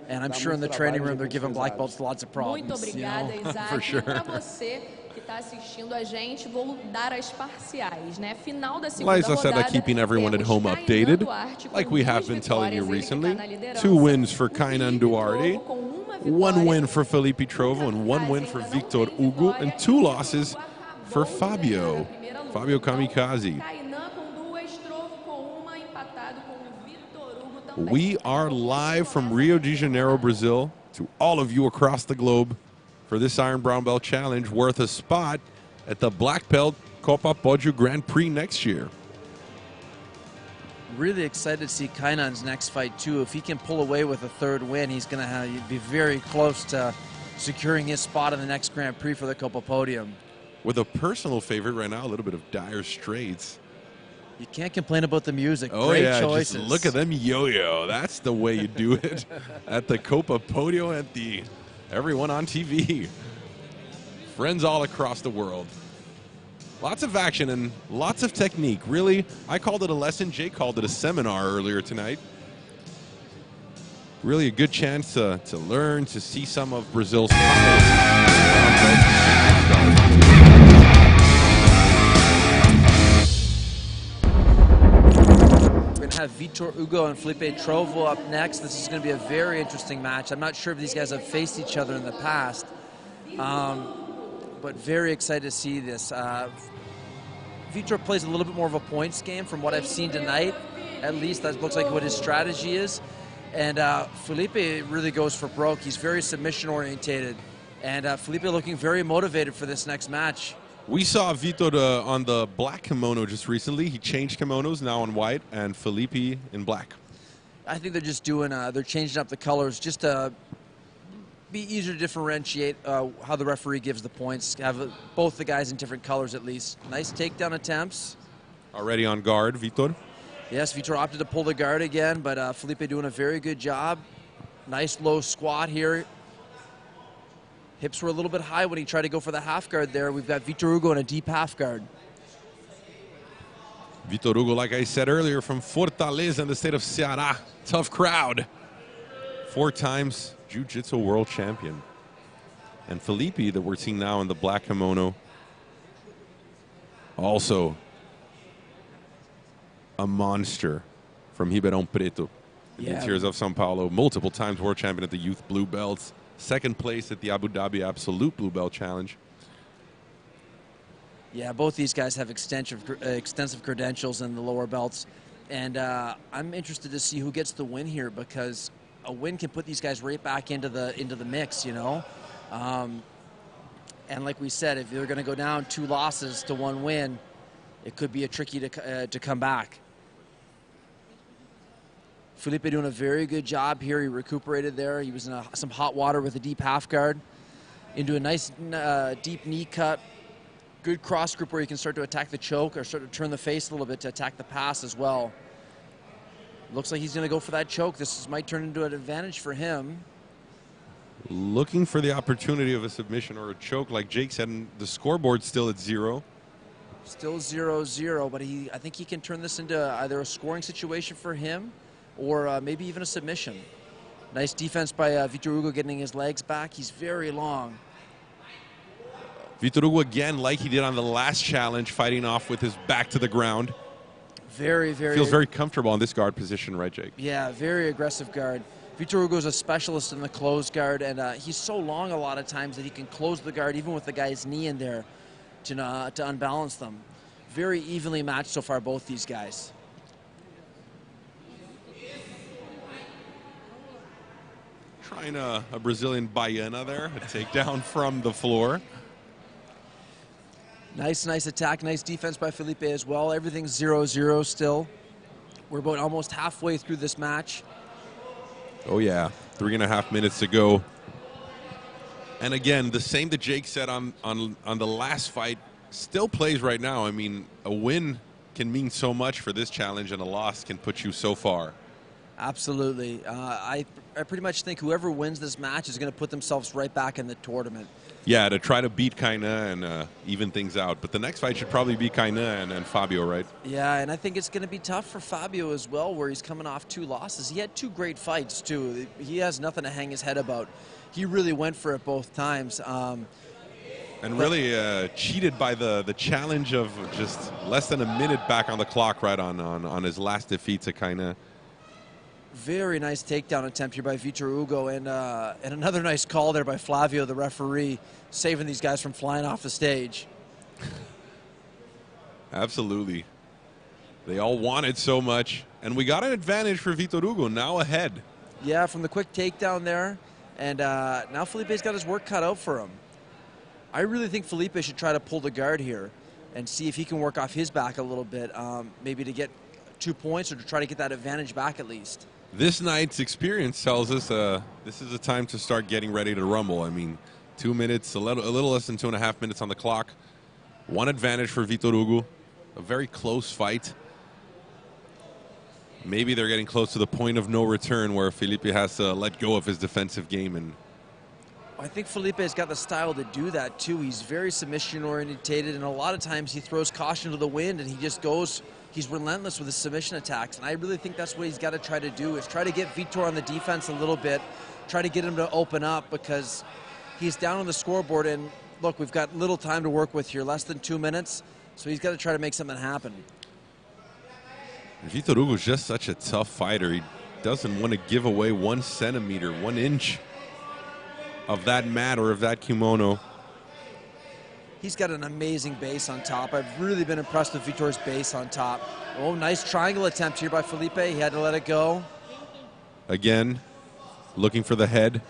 And I'm sure in the training room they're giving black belts lots of problems. Muito obrigada, Isaac. For sure. Para você que está assistindo a gente, vou dar as parciais, né? Final da segunda Liza said rodada. that keeping everyone at home temos updated, Kaynan Duarte com like we have 2 been telling you vitórias, ele recently. que tá na liderança. 2 wins for Kaynan Duarte, Trovo com uma 1 vitória. win for Fellipe Trovo, and 1 win for Victor Hugo, and 2 losses for Fabio Kamikaze. Kaynan com 2, Trovo com 1, empatado com o Victor Hugo também. We are live from Rio de Janeiro, Brazil, to all of you across the globe for this Iron Brown Belt Challenge, worth a spot at the Black Belt Copa Podio Grand Prix next year. Really excited to see Kaynan's next fight too. If he can pull away with a 3rd win, he's going to be very close to securing his spot in the next Grand Prix for the Copa Podium. With a personal favorite right now, a little bit of Dire Straits. You can't complain about the music. Oh, Great yeah, choices. just look at them yo-yo. That's the way you do it at the Copa Podio, at the everyone on TV. Friends all across the world. Lots of action and lots of technique. Really, I called it a lesson. Jay called it a seminar earlier tonight. Really a good chance to learn, to see some of Brazil's We're going to have Victor Hugo and Fellipe Trovo up next. This is going to be a very interesting match. I'm not sure if these guys have faced each other in the past, but very excited to see this. Victor plays a little bit more of a points game from what I've seen tonight. At least that looks like what his strategy is. And Fellipe really goes for broke. He's very submission orientated. And Fellipe looking very motivated for this next match. We saw Vitor on the black kimono just recently. He changed kimonos, now in white, and Fellipe in black. I think they're just doing, they're changing up the colors just to be easier to differentiate how the referee gives the points. Have both the guys in different colors at least. Nice takedown attempts. Already on guard, Vitor. Yes, Vitor opted to pull the guard again, but Fellipe doing a very good job. Nice low squat here. Hips were a little bit high when he tried to go for the half guard there. We've got Victor Hugo in a deep half guard. Victor Hugo, like I said earlier, from Fortaleza in the state of Ceará. Tough crowd. 4 times Jiu-Jitsu world champion. And Fellipe, that we're seeing now in the black kimono, also a monster from Ribeirão Preto, in the interiors of São Paulo. Multiple times world champion at the youth blue belts. 2nd place at the Abu Dhabi Absolute Blue Belt Challenge. Yeah, both these guys have extensive credentials in the lower belts. And I'm interested to see who gets the win here, because a win can put these guys right back into the mix, you know. And like we said, if they're going to go down 2 losses to 1 win, it could be a tricky to come back. Fellipe doing a very good job here. He recuperated there. He was in some hot water with a deep half guard into a nice deep knee cut. Good cross grip where you can start to attack the choke or start to turn the face a little bit to attack the pass as well. Looks like he's going to go for that choke. This might turn into an advantage for him. Looking for the opportunity of a submission or a choke, like Jake said, and the scoreboard's still at 0. Still 0-0, but I think he can turn this into either a scoring situation for him or maybe even a submission. Nice defense by Victor Hugo getting his legs back. He's very long. Victor Hugo again, like he did on the last challenge, fighting off with his back to the ground. Very Feels very comfortable in this guard position, right, Jake? Yeah, very aggressive guard. Victor Hugo is a specialist in the closed guard, and he's so long a lot of times that he can close the guard even with the guy's knee in there to unbalance them. Very evenly matched so far, both these guys. Trying a Brazilian baiana there, a takedown from the floor. Nice attack, nice defense by Fellipe as well. Everything's 0-0 still. We're about almost halfway through this match. Oh yeah, 3.5 minutes to go. And again, the same that Jake said on the last fight still plays right now. I mean, a win can mean so much for this challenge, and a loss can put you so far. Absolutely. I pretty much think whoever wins this match is going to put themselves right back in the tournament. Yeah, to try to beat Kaynan and even things out. But the next fight should probably be Kaynan and Fabio, right? Yeah, and I think it's going to be tough for Fabio as well, where he's coming off 2 losses. He had 2 great fights, too. He has nothing to hang his head about. He really went for it both times. And really cheated by the challenge of just less than a minute back on the clock right on his last defeat to Kaynan. Very nice takedown attempt here by Hugo, and another nice call there by Flavio, the referee, saving these guys from flying off the stage. Absolutely. They all wanted so much, and we got an advantage for Hugo, now ahead. Yeah, from the quick takedown there, and now Felipe's got his work cut out for him. I really think Felipe should try to pull the guard here and see if he can work off his back a little bit, maybe to get 2 points or to try to get that advantage back at least. This night's experience tells us this is a time to start getting ready to rumble. I mean, 2 minutes, a little less than 2.5 minutes on the clock. 1 advantage for Hugo. A very close fight. Maybe they're getting close to the point of no return where Fellipe has to let go of his defensive game. And I think Felipe's got the style to do that too. He's very submission orientated, and a lot of times he throws caution to the wind and he just goes. He's relentless with his submission attacks, and I really think that's what he's got to try to do, is try to get Vitor on the defense a little bit, try to get him to open up, because he's down on the scoreboard, and look, we've got little time to work with here, less than 2 minutes, so he's got to try to make something happen. Hugo is just such a tough fighter. He doesn't want to give away 1 centimeter, 1 inch of that mat or of that kimono. He's got an amazing base on top. I've really been impressed with Vitor's base on top. Oh, nice triangle attempt here by Fellipe. He had to let it go. Again, looking for the head.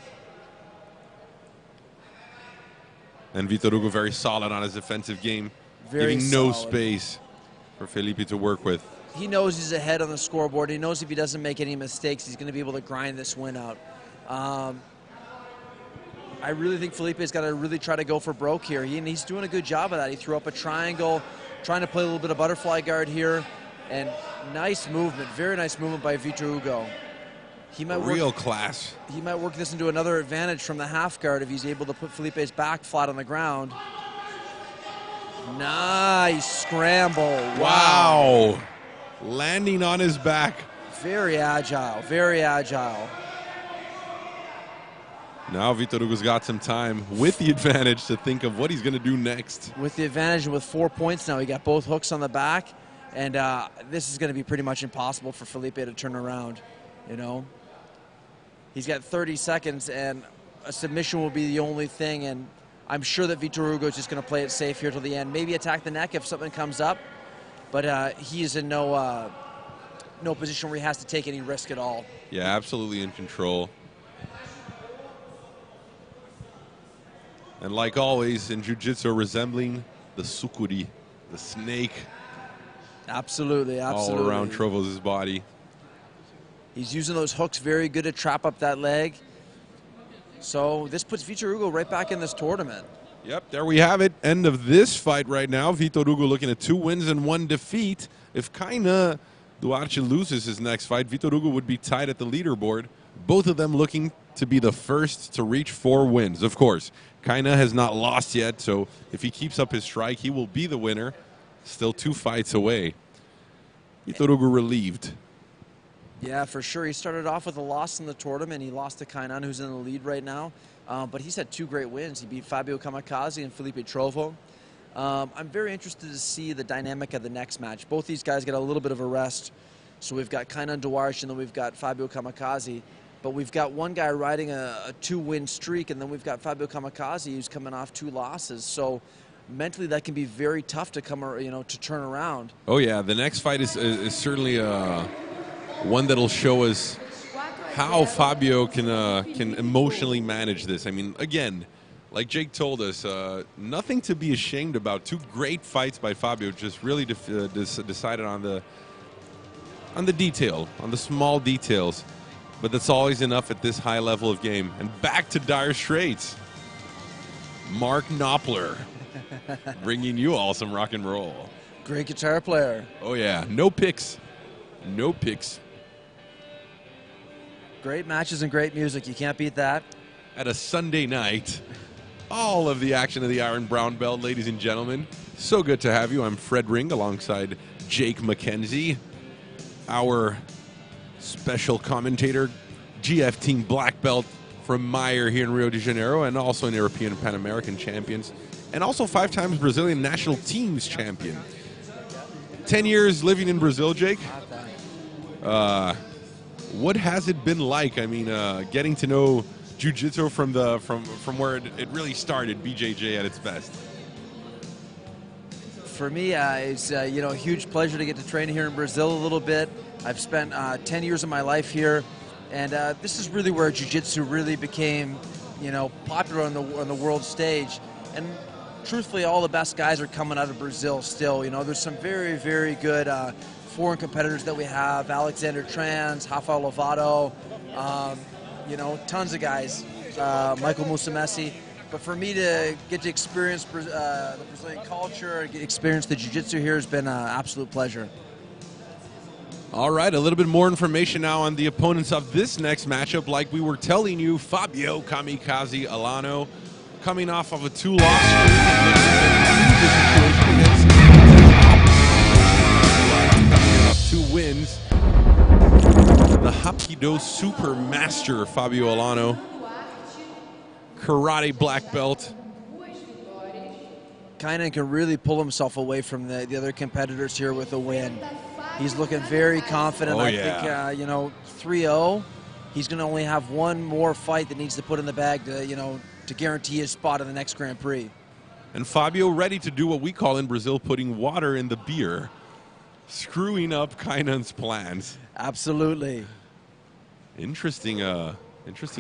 And Hugo very solid on his defensive game, giving no space for Fellipe to work with. He knows he's ahead on the scoreboard. He knows if he doesn't make any mistakes, he's going to be able to grind this win out. I really think Felipe's got to really try to go for broke here. He's doing a good job of that. He threw up a triangle, trying to play a little bit of butterfly guard here. And nice movement, very nice movement by Hugo. He might Real class. He might work this into another advantage from the half guard if he's able to put Felipe's back flat on the ground. Nice scramble. Wow. Landing on his back. Very agile, very agile. Now Hugo's got some time with the advantage to think of what he's going to do next. With the advantage and with 4 points now, he got both hooks on the back, and this is going to be pretty much impossible for Fellipe to turn around, you know. He's got 30 seconds, and a submission will be the only thing, and I'm sure that Hugo is just going to play it safe here till the end. Maybe attack the neck if something comes up, but he is in no position where he has to take any risk at all. Yeah, absolutely in control. And like always in jiu-jitsu, resembling the sukuri, the snake. Absolutely, absolutely. All around Trovo's body. He's using those hooks very good to trap up that leg. So this puts Hugo right back in this tournament. Yep, there we have it. End of this fight right now. Hugo looking at 2 wins and 1 defeat. If Kaynan Duarte loses his next fight, Hugo would be tied at the leaderboard. Both of them looking to be the first to reach 4 wins. Of course, Kaynan has not lost yet, so if he keeps up his strike, he will be the winner. Still 2 fights away. Hugo relieved. Yeah, for sure. He started off with a loss in the tournament. He lost to Kaynan, who's in the lead right now. But he's had 2 great wins. He beat Fabio Kamikaze and Fellipe Trovo. I'm very interested to see the dynamic of the next match. Both these guys get a little bit of a rest. So we've got Kaynan Duarte and then we've got Fabio Kamikaze. But we've got one guy riding a 2-win streak, and then we've got Fabio Kamikaze who's coming off 2 losses. So mentally that can be very tough to to turn around. Oh yeah, the next fight is certainly one that'll show us how Fabio can emotionally manage this. I mean, again, like Jake told us, nothing to be ashamed about. 2 great fights by Fabio, just really decided on the detail, on the small details. But that's always enough at this high level of game. And back to Dire Straits. Mark Knopfler bringing you all some rock and roll. Great guitar player. Oh, yeah. No picks. No picks. Great matches and great music. You can't beat that. At a Sunday night, all of the action of the Iron Brown Belt, ladies and gentlemen. So good to have you. I'm Fred Ring alongside Jake McKenzie, our special commentator, GF Team Black Belt from Meyer here in Rio de Janeiro, and also an European Pan American champions, and also 5 times Brazilian national teams champion. 10 years living in Brazil, Jake. What has it been like? I mean, getting to know jiu-jitsu from where it really started, BJJ at its best. For me, it's a huge pleasure to get to train here in Brazil a little bit. I've spent 10 years of my life here, and this is really where jiu-jitsu really became, popular on the world stage. And truthfully, all the best guys are coming out of Brazil still. There's some very, very good foreign competitors that we have: Alexander Trans, Rafael Lovato, tons of guys, Michael Musamesi. But for me to get to experience the Brazilian culture, experience the jiu-jitsu here has been an absolute pleasure. All right, a little bit more information now on the opponents of this next matchup. Like we were telling you, Fabio Kamikaze Alano coming off of a 2-loss streak and 2 wins. The Hapkido Super Master Fabio Alano, karate black belt. Kaynan can really pull himself away from the other competitors here with a win. He's looking very confident. Oh, I yeah. think 3-0. He's going to only have one more fight that needs to put in the bag to guarantee his spot in the next Grand Prix. And Fabio ready to do what we call in Brazil putting water in the beer, screwing up Kaynan's plans. Absolutely. Interesting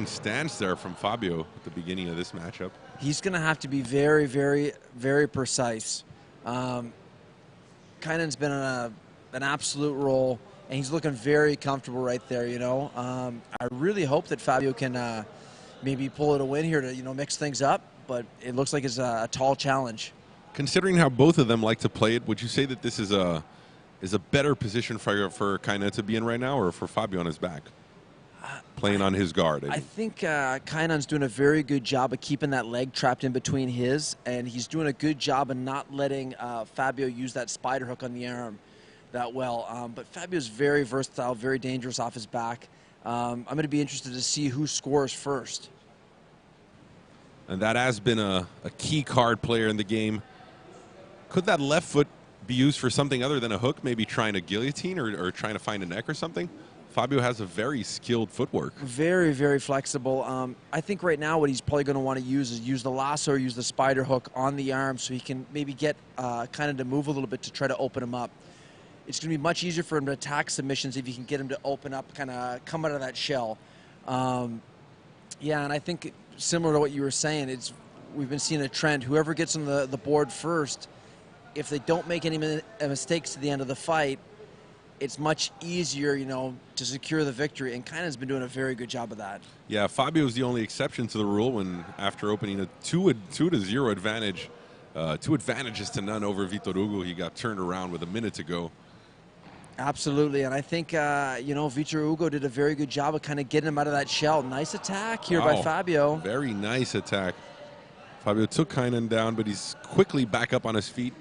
stance there from Fabio at the beginning of this matchup. He's going to have to be very, very, very precise. Kaynan's been in an absolute roll, and he's looking very comfortable right there. I really hope that Fabio can maybe pull it a win here to mix things up, but it looks like it's a tall challenge. Considering how both of them like to play it, would you say that this is a better position for Kaynan to be in right now, or for Fabio on his back, playing on his guard? I think Kaynan's doing a very good job of keeping that leg trapped in between his, and he's doing a good job of not letting Fabio use that spider hook on the arm that well. But Fabio's very versatile, very dangerous off his back. I'm going to be interested to see who scores first. And that has been a key card player in the game. Could that left foot be used for something other than a hook, maybe trying a guillotine or trying to find a neck or something? Fabio has a very skilled footwork. Very, very flexible. I think right now what he's probably going to want to use is use the lasso or use the spider hook on the arm so he can maybe get kind of to move a little bit to try to open him up. It's going to be much easier for him to attack submissions if you can get him to open up, kind of come out of that shell. Yeah, and I think similar to what you were saying, we've been seeing a trend. Whoever gets on the board first, if they don't make any mistakes at the end of the fight, it's much easier, to secure the victory. And Kaynan's been doing a very good job of that. Yeah, Fabio's the only exception to the rule when, after opening a 2-0 advantage, 2 advantages to none over Vitor Hugo, he got turned around with a minute to go. Absolutely, and I think, Vitor Hugo did a very good job of kind of getting him out of that shell. Nice attack here by Fabio. Very nice attack. Fabio took Kaynan down, but he's quickly back up on his feet.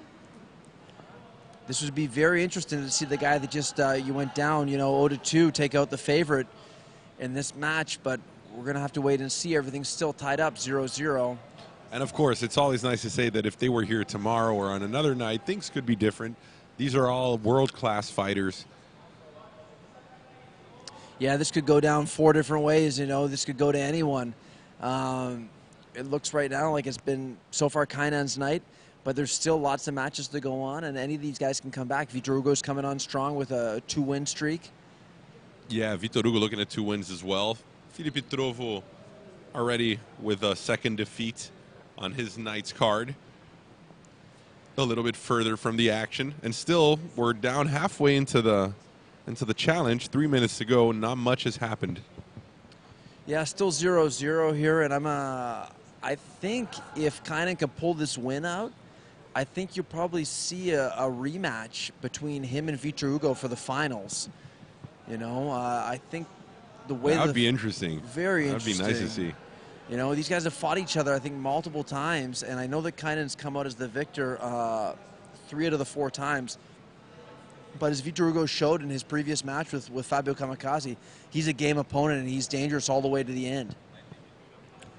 This would be very interesting to see the guy that just you went down, 0-2, take out the favorite in this match, but we're going to have to wait and see. Everything's still tied up, 0-0. And, of course, it's always nice to say that if they were here tomorrow or on another night, things could be different. These are all world-class fighters. Yeah, this could go down 4 different ways, This could go to anyone. It looks right now like it's been, so far, Kaynan's night, but there's still lots of matches to go on, and any of these guys can come back. Vitor Hugo's coming on strong with a 2-win streak. Yeah, Vitor Hugo looking at 2 wins as well. Fellipe Trovo already with a second defeat on his night's card. A little bit further from the action, and still we're down halfway into the challenge. 3 minutes to go. Not much has happened. Yeah, still 0-0 here, and I think if Kaynan can pull this win out, I think you'll probably see a rematch between him and Vitor Hugo for the finals. You know, I think the way that would be interesting. Very interesting. That'd be nice to see. You know, these guys have fought each other, I think, multiple times, and I know that Kaynan's come out as the victor 3 out of the 4 times. But as Vitor Hugo showed in his previous match with Fabio Kamikaze, he's a game opponent, and he's dangerous all the way to the end.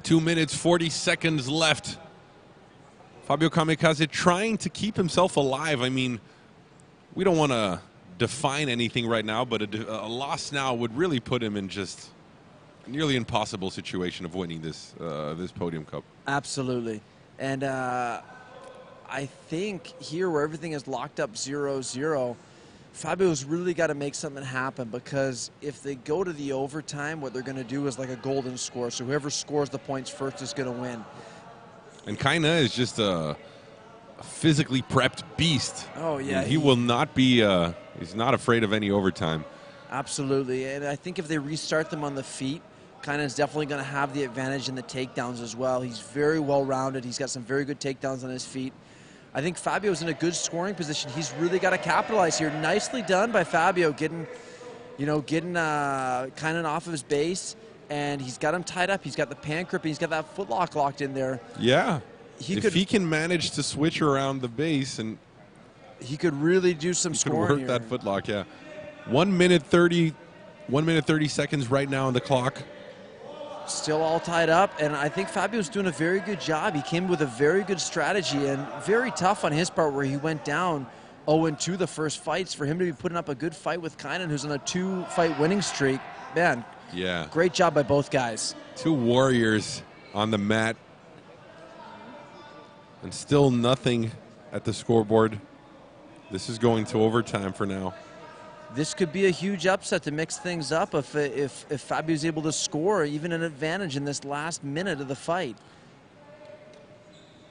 2 minutes, 40 seconds left. Fabio Kamikaze trying to keep himself alive. I mean, we don't want to define anything right now, but a loss now would really put him in just a nearly impossible situation of winning this this Podium Cup. Absolutely. And I think here where everything is locked up 0-0, Fabio's really got to make something happen, because if they go to the overtime, what they're going to do is like a golden score. So whoever scores the points first is going to win. And Kaynan is just a physically prepped beast. Oh, yeah. And he will not be, he's not afraid of any overtime. Absolutely. And I think if they restart them on the feet, Kaynan's definitely going to have the advantage in the takedowns as well. He's very well-rounded. He's got some very good takedowns on his feet. I think Fabio's in a good scoring position. He's really got to capitalize here. Nicely done by Fabio, getting Kaynan off of his base. And he's got him tied up. He's got the pan grip. He's got that footlock locked in there. Yeah. If he can manage to switch around the base, and he could really do some scoring work that footlock. Yeah. 1 minute 30 seconds right now on the clock. Still all tied up, and I think Fabio's doing a very good job. He came with a very good strategy, and very tough on his part where he went down 0-2 the first fights. For him to be putting up a good fight with Kaynan, who's on a 2-fight winning streak, man. Yeah. Great job by both guys. 2 warriors on the mat. And still nothing at the scoreboard. This is going to overtime for now. This could be a huge upset to mix things up if Fabio's able to score even an advantage in this last minute of the fight.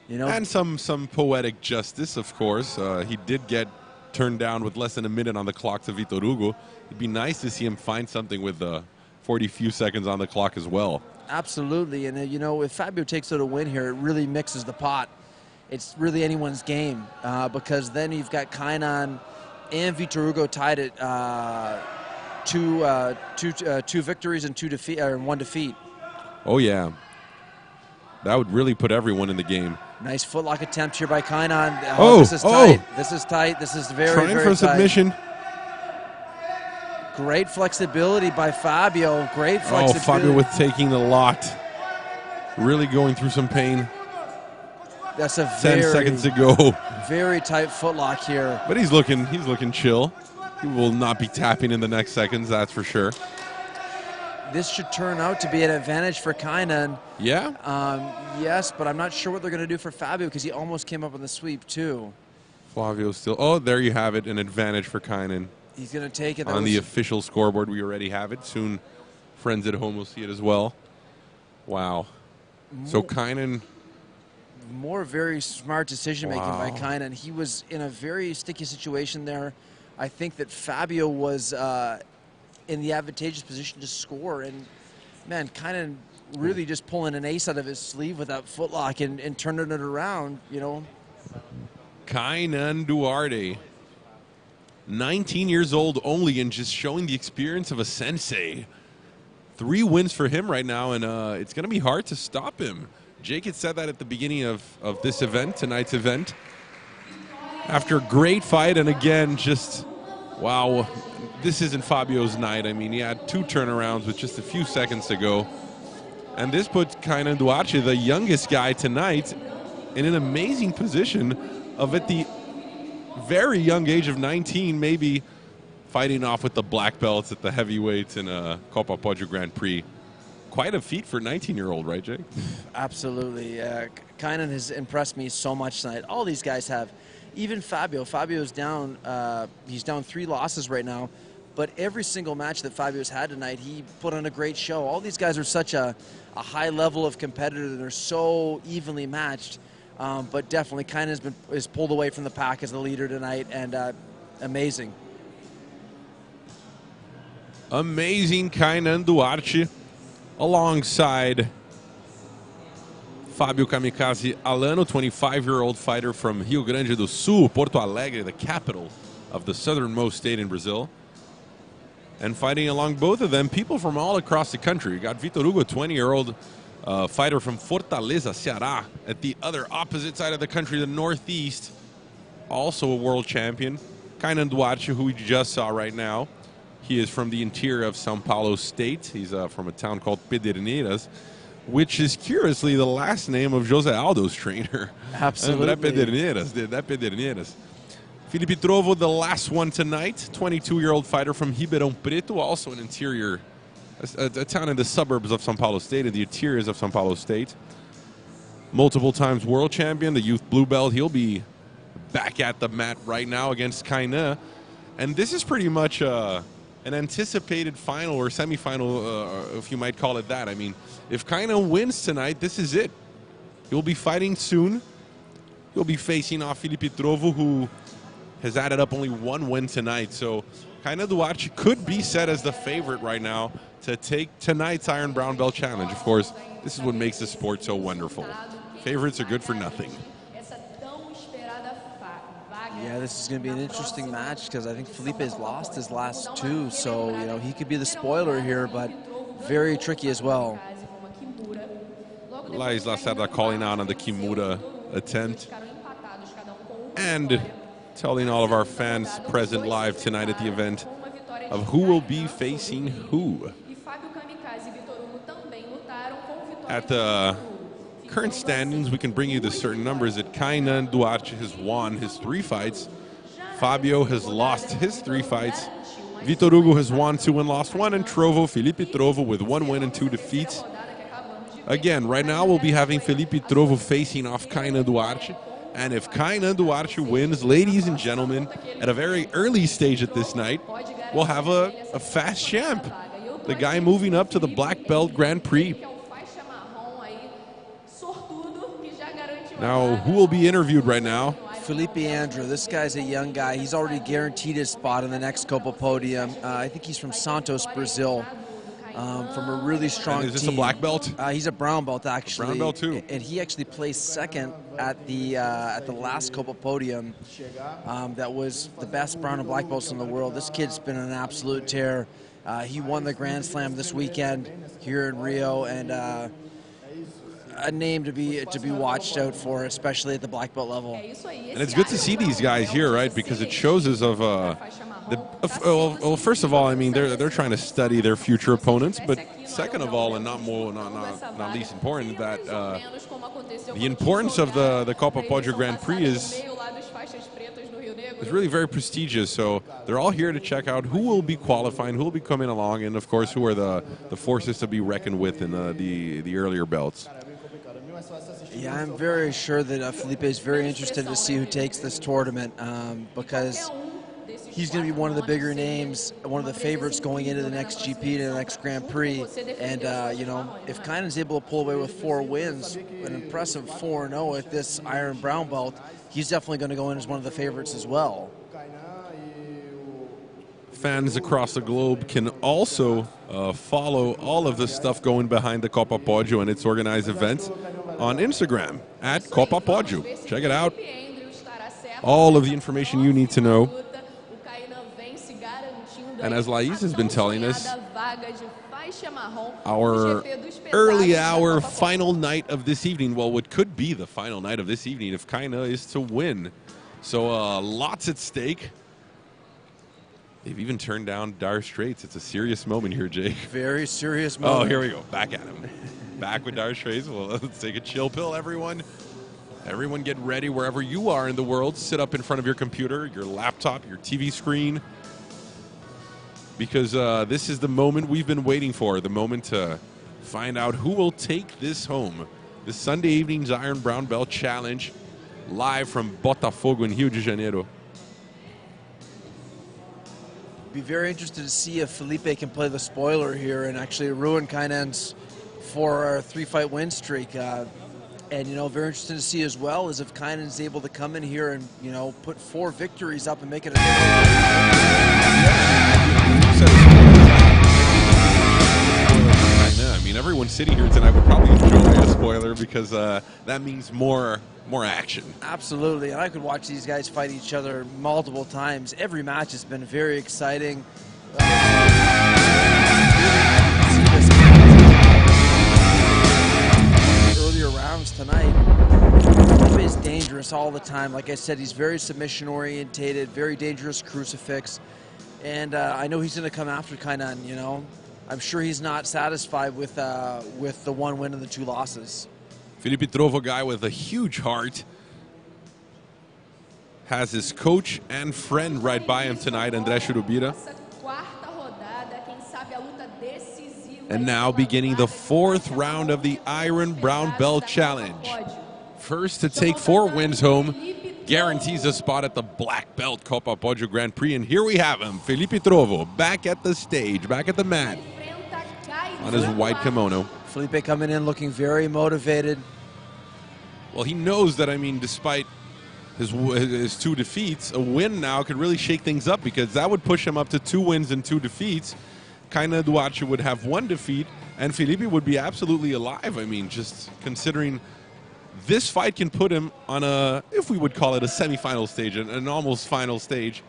You know, and some poetic justice, of course. He did get turned down with less than a minute on the clock to Vitor Hugo. It'd be nice to see him find something with 40 few seconds on the clock as well. Absolutely, and you know, if Fabio takes out a win here, it really mixes the pot. It's really anyone's game, because then you've got Kaynan and Vitor Hugo tied at two victories and 1 defeat. Oh yeah, that would really put everyone in the game. Nice footlock attempt here by Kaynan. Oh, this is tight. This is tight. This is very, trying very for tight. submission. Great flexibility by Fabio. Great flexibility. Oh, Fabio with taking the lot. Really going through some pain. That's a 10 seconds to go. Very tight footlock here. But he's looking chill. He will not be tapping in the next seconds, that's for sure. This should turn out to be an advantage for Kaynan. Yeah? Yes, but I'm not sure what they're going to do for Fabio, because he almost came up on the sweep too. Fabio still. Oh, there you have it, an advantage for Kaynan. He's going to take it. On the official scoreboard, we already have it. Soon, friends at home will see it as well. Wow. So Kaynan. More very smart decision-making by Kaynan. He was in a very sticky situation there. I think that Fabio was in the advantageous position to score. And, man, Kaynan really just pulling an ace out of his sleeve with that footlock and turning it around, you know. Kaynan Duarte. 19 years old only, and just showing the experience of a sensei. 3 wins for him right now, and it's going to be hard to stop him. Jake had said that at the beginning of this event, tonight's event. After a great fight, and again, just, wow, this isn't Fabio's night. I mean, he had 2 turnarounds with just a few seconds to go. And this puts Kaynan Duarte, the youngest guy tonight, in an amazing position of, at the very young age of 19, maybe fighting off with the black belts at the heavyweights in a Copa Podio Grand Prix. Quite a feat for a 19-year-old, right, Jake? Absolutely. Kaynan has impressed me so much tonight. All these guys have. Even Fabio. Fabio's down. He's down 3 losses right now. But every single match that Fabio's had tonight, he put on a great show. All these guys are such a high level of competitor, and they're so evenly matched. But definitely, Kaynan is pulled away from the pack as the leader tonight, and amazing. Amazing Kaynan Duarte alongside Fabio Kamikaze Alano, 25-year-old fighter from Rio Grande do Sul, Porto Alegre, the capital of the southernmost state in Brazil. And fighting along both of them, people from all across the country. You got Vitor Hugo, 20-year-old fighter from Fortaleza, Ceará, at the other opposite side of the country, the northeast, also a world champion. Kaynan Duarte, who we just saw right now. He is from the interior of São Paulo state. He's from a town called Pederneiras, which is curiously the last name of José Aldo's trainer. Absolutely. Pederneiras. Fellipe Trovo, the last one tonight, 22-year-old fighter from Ribeirão Preto, also an interior, a town in the suburbs of São Paulo State, in the interiors of São Paulo State. Multiple times world champion, the youth blue belt. He'll be back at the mat right now against Kaynan. And this is pretty much an anticipated final or semifinal, if you might call it that. I mean, if Kaynan wins tonight, this is it. He'll be fighting soon. He'll be facing off Fellipe Trovo, who has added up only one win tonight. So Kaynan Duarte could be set as the favorite right now to take tonight's Iron Brown Belt Challenge. Of course, this is what makes the sport so wonderful. Favorites are good for nothing. Yeah, this is going to be an interesting match because I think Fellipe has lost his last two, so you know he could be the spoiler here, but very tricky as well. Laís Lacerda calling out on the Kimura attempt and telling all of our fans present live tonight at the event of who will be facing who. At the current standings, we can bring you the certain numbers that Kaynan Duarte has won his 3 fights. Fabio has lost his 3 fights. Vitor Hugo has won 2 and lost 1. And Fellipe Trovo with 1 win and 2 defeats. Again, right now we'll be having Fellipe Trovo facing off Kaynan Duarte. And if Kaynan Duarte wins, ladies and gentlemen, at a very early stage at this night, we'll have a fast champ. The guy moving up to the Black Belt Grand Prix. Now, who will be interviewed right now? Felipe Andrew. This guy's a young guy. He's already guaranteed his spot in the next Copa Podium. I think he's from Santos, Brazil. From a really strong team. Is this a black belt? He's a brown belt, actually. A brown belt too. And he actually placed second at the last Copa Podium. That was the best brown and black belts in the world. This kid's been an absolute tear. He won the Grand Slam this weekend here in Rio, and a name to be watched out for, especially at the black belt level. And it's good to see these guys here, right? Because it shows us of well, first of all, I mean they're trying to study their future opponents, but second of all, and not least important, that the importance of the Copa Podio Grand Prix is really very prestigious. So they're all here to check out who will be qualifying, who will be coming along, and of course who are the forces to be reckoned with in the earlier belts. Yeah, I'm very sure that Fellipe is very interested to see who takes this tournament because he's going to be one of the bigger names, one of the favorites going into the next GP to the next Grand Prix. And, you know, if Kaynan's able to pull away with 4 wins, an impressive 4-0 at this Iron Brown Belt, he's definitely going to go in as one of the favorites as well. Fans across the globe can also follow all of the stuff going behind the Copa Podio and its organized events on Instagram at Copa Podio. Check it out. All of the information you need to know. And as Laís has been telling us, our early hour final night of this evening, well, what could be the final night of this evening if Kaynan is to win. So lots at stake. They've even turned down Dire Straits. It's a serious moment here, Jake. Very serious moment. Oh, here we go. Back at him. Back with Dire Straits. Well, let's take a chill pill, everyone. Everyone get ready wherever you are in the world. Sit up in front of your computer, your laptop, your TV screen. Because this is the moment we've been waiting for. The moment to find out who will take this home. This Sunday evening's Iron Brown Belt Challenge. Live from Botafogo in Rio de Janeiro. Be very interested to see if Fellipe can play the spoiler here and actually ruin Kaynan's 3-fight win streak. And, you know, very interested to see as well is if Kaynan's able to come in here and, you know, put 4 victories up and make it a... I mean, everyone sitting here tonight would probably enjoy us spoiler because that means more action. Absolutely, and I could watch these guys fight each other multiple times. Every match has been very exciting. Earlier rounds tonight, Fellipe is dangerous all the time. Like I said, he's very submission orientated, very dangerous crucifix, and I know he's going to come after Kaynan. You know, I'm sure he's not satisfied with the 1 win and the 2 losses. Fellipe Trovo, guy with a huge heart, has his coach and friend right by him tonight, André Churubira. And now beginning the 4th round of the Iron Brown Belt Challenge. First to take 4 wins home guarantees a spot at the Black Belt Copa Podio Grand Prix. And here we have him, Fellipe Trovo, back at the stage, back at the mat, on his white kimono. Fellipe coming in looking very motivated. Well, he knows that, I mean, despite his 2 defeats, a win now could really shake things up because that would push him up to 2 wins and 2 defeats. Kaynan Duarte would have 1 defeat, and Fellipe would be absolutely alive. I mean, just considering this fight can put him on a, if we would call it a semifinal stage, an almost final stage.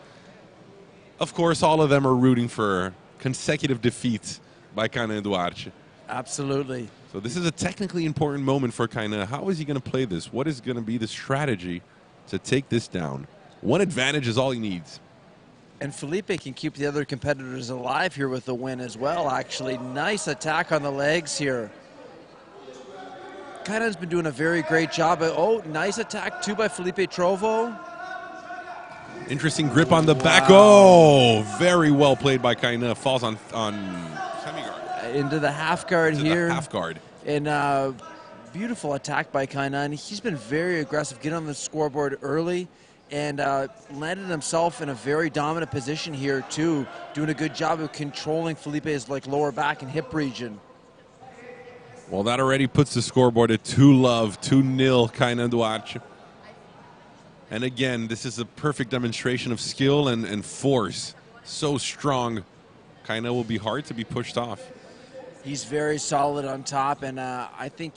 Of course, all of them are rooting for consecutive defeats by Kaynan Duarte. Absolutely. So this is a technically important moment for Kaynan. How is he going to play this? What is going to be the strategy to take this down? 1 advantage is all he needs. And Fellipe can keep the other competitors alive here with the win as well, actually. Nice attack on the legs here. Kaynan's been doing a very great job. Oh, nice attack too by Fellipe Trovo. Interesting grip on the back. Oh, very well played by Kaynan. Falls on semi-guard. Into the half guard here. The half guard. And beautiful attack by Kaynan. He's been very aggressive, getting on the scoreboard early, and landed himself in a very dominant position here too, doing a good job of controlling Fellipe's lower back and hip region. Well, that already puts the scoreboard at 2-0 Kaynan Duarte. And again, this is a perfect demonstration of skill and force. So strong. Kaynan will be hard to be pushed off. He's very solid on top, and I think,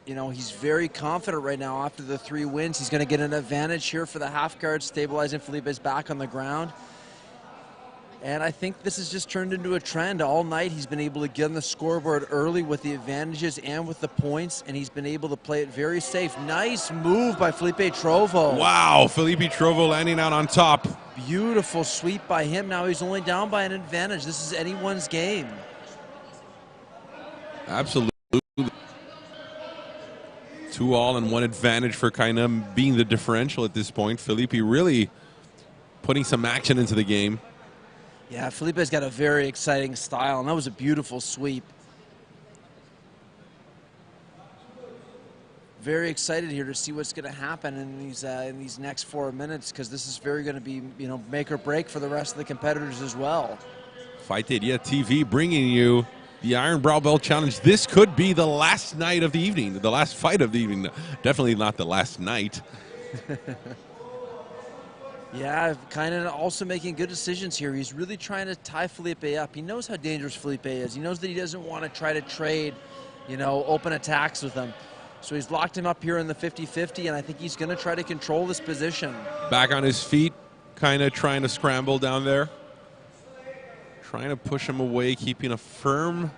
you know, he's very confident right now after the 3 wins. He's going to get an advantage here for the half guard, stabilizing Fellipe's back on the ground. And I think this has just turned into a trend. All night he's been able to get on the scoreboard early with the advantages and with the points, and he's been able to play it very safe. Nice move by Fellipe Trovo. Wow, Fellipe Trovo landing out on top. Beautiful sweep by him. Now he's only down by an advantage. This is anyone's game. Absolutely. 2-all and 1 advantage for Kaynan being the differential at this point. Fellipe really putting some action into the game. Yeah, Fellipe's got a very exciting style, and that was a beautiful sweep. Very excited here to see what's going to happen in these next 4 minutes, because this is very going to be, you know, make or break for the rest of the competitors as well. Fightaria TV bringing you the Iron Brown Belt Challenge. This could be the last night of the evening, the last fight of the evening. Definitely not the last night. Yeah, Kaynan also making good decisions here. He's really trying to tie Fellipe up. He knows how dangerous Fellipe is. He knows that he doesn't want to try to trade, you know, open attacks with him. So he's locked him up here in the 50-50, and I think he's going to try to control this position. Back on his feet, kind of trying to scramble down there. Trying to push him away, keeping a firm,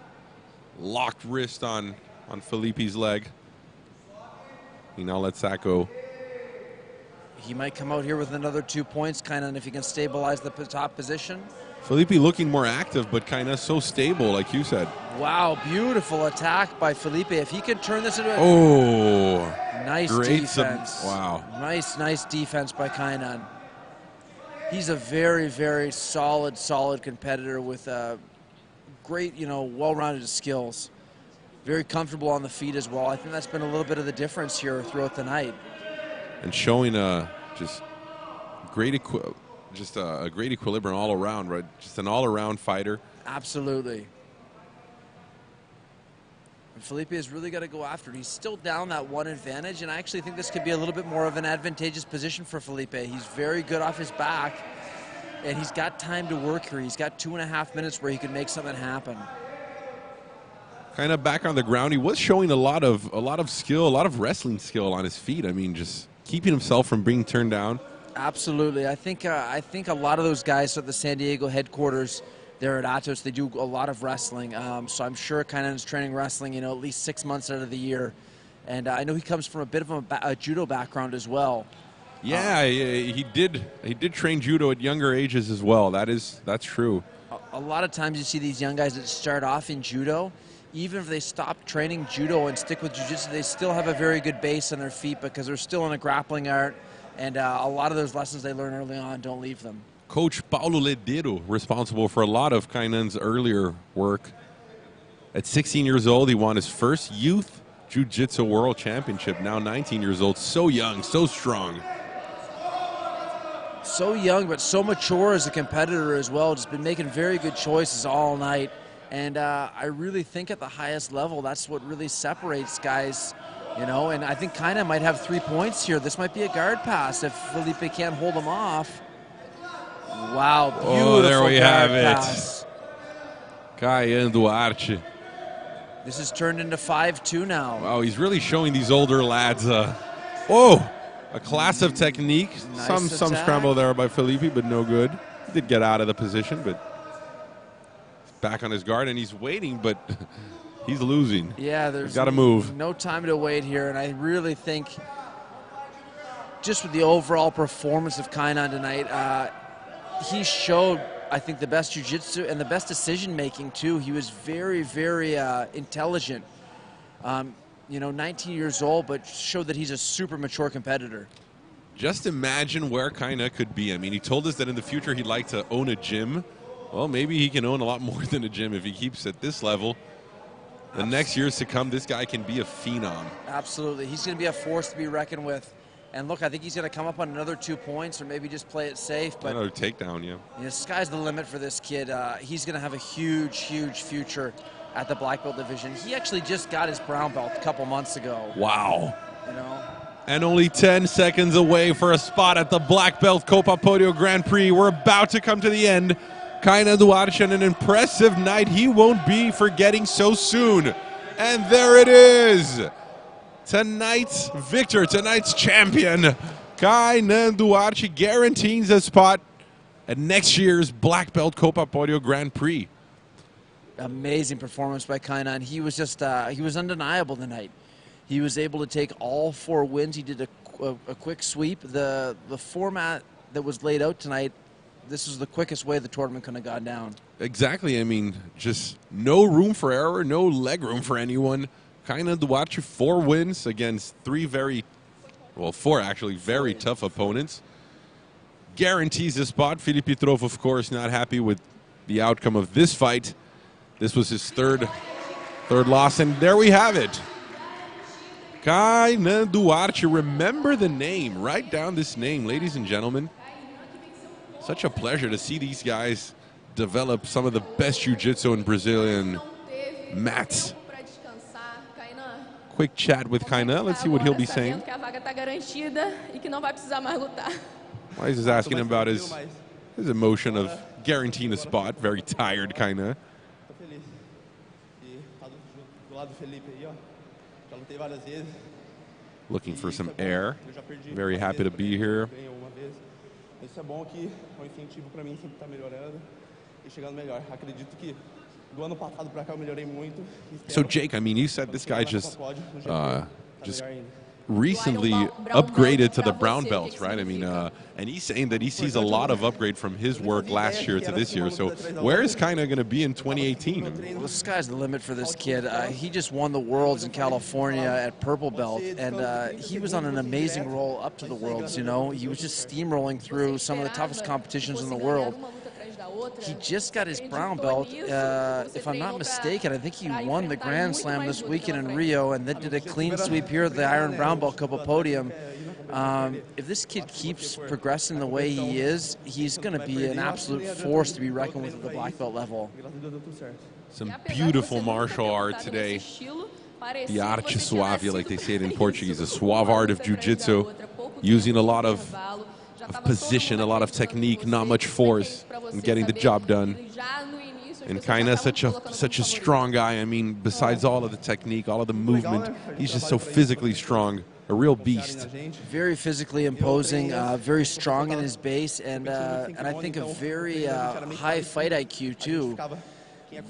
locked wrist on Fellipe's leg. He now lets that go. He might come out here with another 2 points, Kaynan, if he can stabilize the top position. Fellipe looking more active, but kind of so stable, like you said. Wow, beautiful attack by Fellipe. If he can turn this into a... Oh, nice great defense. Wow. Nice defense by Kaynan. He's a very, very solid competitor with great, you know, well-rounded skills. Very comfortable on the feet as well. I think that's been a little bit of the difference here throughout the night. And showing just great a great equilibrium all around, right? Just an all-around fighter. Absolutely. And Fellipe has really got to go after it. He's still down that 1 advantage, and I actually think this could be a little bit more of an advantageous position for Fellipe. He's very good off his back, and he's got time to work here. He's got 2.5 minutes where he can make something happen. kind of back on the ground. He was showing a lot of skill, a lot of wrestling skill on his feet. I mean, just keeping himself from being turned down. Absolutely. I think a lot of those guys at the San Diego headquarters there at Atos, they do a lot of wrestling. So I'm sure Kaynan's training wrestling, you know, at least 6 months out of the year. And I know he comes from a bit of a judo background as well. Yeah, he did train judo at younger ages as well. That's true. A lot of times you see these young guys that start off in judo, even if they stop training judo and stick with jiu-jitsu, they still have a very good base on their feet because they're still in a grappling art, and a lot of those lessons they learn early on don't leave them. Coach Paulo Ledeiro, responsible for a lot of Kaynan's earlier work. At 16 years old, he won his first youth jiu-jitsu world championship. Now 19 years old, so young, so strong. So young, but so mature as a competitor as well. Just been making very good choices all night. And I really think at the highest level, that's what really separates guys, you know. And I think Kaynan might have 3 points here. This might be a guard pass if Fellipe can't hold him off. Wow, beautiful Oh, there we have pass. it. Kaynan Duarte. This has turned into 5-2 now. Wow, he's really showing these older lads. A class of technique. Nice Some attack. scramble there by Fellipe, but no good. He did get out of the position, but back on his guard, and he's waiting, but he's losing. Yeah, there's got to move. no time to wait here, and I really think just with the overall performance of Kaynan tonight, he showed, I think, the best jiu-jitsu and the best decision-making, too. He was very, very intelligent. You know, 19 years old, but showed that he's a super mature competitor. Just imagine where Kaynan could be. I mean, he told us that in the future he'd like to own a gym. Well, maybe he can own a lot more than a gym if he keeps at this level. The next years to come, this guy can be a phenom. Absolutely. He's going to be a force to be reckoned with. And look, I think he's going to come up on another 2 points or maybe just play it safe. But Another takedown, yeah. you know, the sky's the limit for this kid. He's going to have a huge, huge future at the black belt division. He actually just got his brown belt a couple months ago. Wow. You know, And only 10 seconds away for a spot at the black belt Copa Podio Grand Prix. We're about to come to the end. Kaynan Duarte, an impressive night he won't be forgetting so soon. And there it is. Tonight's victor, tonight's champion, Kaynan Duarte, guarantees a spot at next year's black belt Copa Podio Grand Prix. amazing performance by Kaynan. He was just, he was undeniable tonight. He was able to take all 4 wins. He did a quick sweep. The format that was laid out tonight, this was the quickest way the tournament could have gone down. Exactly. I mean, just no room for error, no leg room for anyone. Kaynan Duarte, 4 wins against 4 actually, very tough opponents. Guarantees the spot. Fellipe Trovo, of course, not happy with the outcome of this fight. This was his third loss, and there we have it. Kaynan Duarte, remember the name. Write down this name, ladies and gentlemen. Such a pleasure to see these guys develop some of the best jiu-jitsu in Brazilian mats. Quick chat with Kaynan. Let's see what he'll be saying. Why is he asking him about his emotion of guaranteeing a spot? Very tired, Kaynan. Tô feliz. E tá do lado do Fellipe aí, ó. Já lutei várias vezes. Looking for some air. Eu já perdi. Very happy to be here. Ganhei uma vez. Isso é bom que é um incentivo para mim sempre estar melhorando e chegando melhor. Acredito que do ano passado para cá eu melhorei muito. So Jake, I mean, you said this guy just recently upgraded to the brown belts, right? I mean, and he's saying that he sees a lot of upgrade from his work last year to this year. So where is Kaynan going to be in 2018? Well, the sky's the limit for this kid. He just won the Worlds in California at Purple Belt, and he was on an amazing roll up to the Worlds, you know. He was just steamrolling through some of the toughest competitions in the world. He just got his brown belt. If I'm not mistaken, I think he won the Grand Slam this weekend in Rio and then did a clean sweep here at the Iron Brown Belt Copa Podium. If this kid keeps progressing the way he is, he's going to be an absolute force to be reckoned with at the black belt level. Some beautiful martial art today. The arte suave, like they say it in Portuguese, the suave art of jiu-jitsu, using a lot of position, a lot of technique, not much force, and getting the job done. And Kaynan, such a strong guy. I mean, besides all of the technique, all of the movement, he's just so physically strong. A real beast. Very physically imposing, very strong in his base, and I think a very high fight IQ too.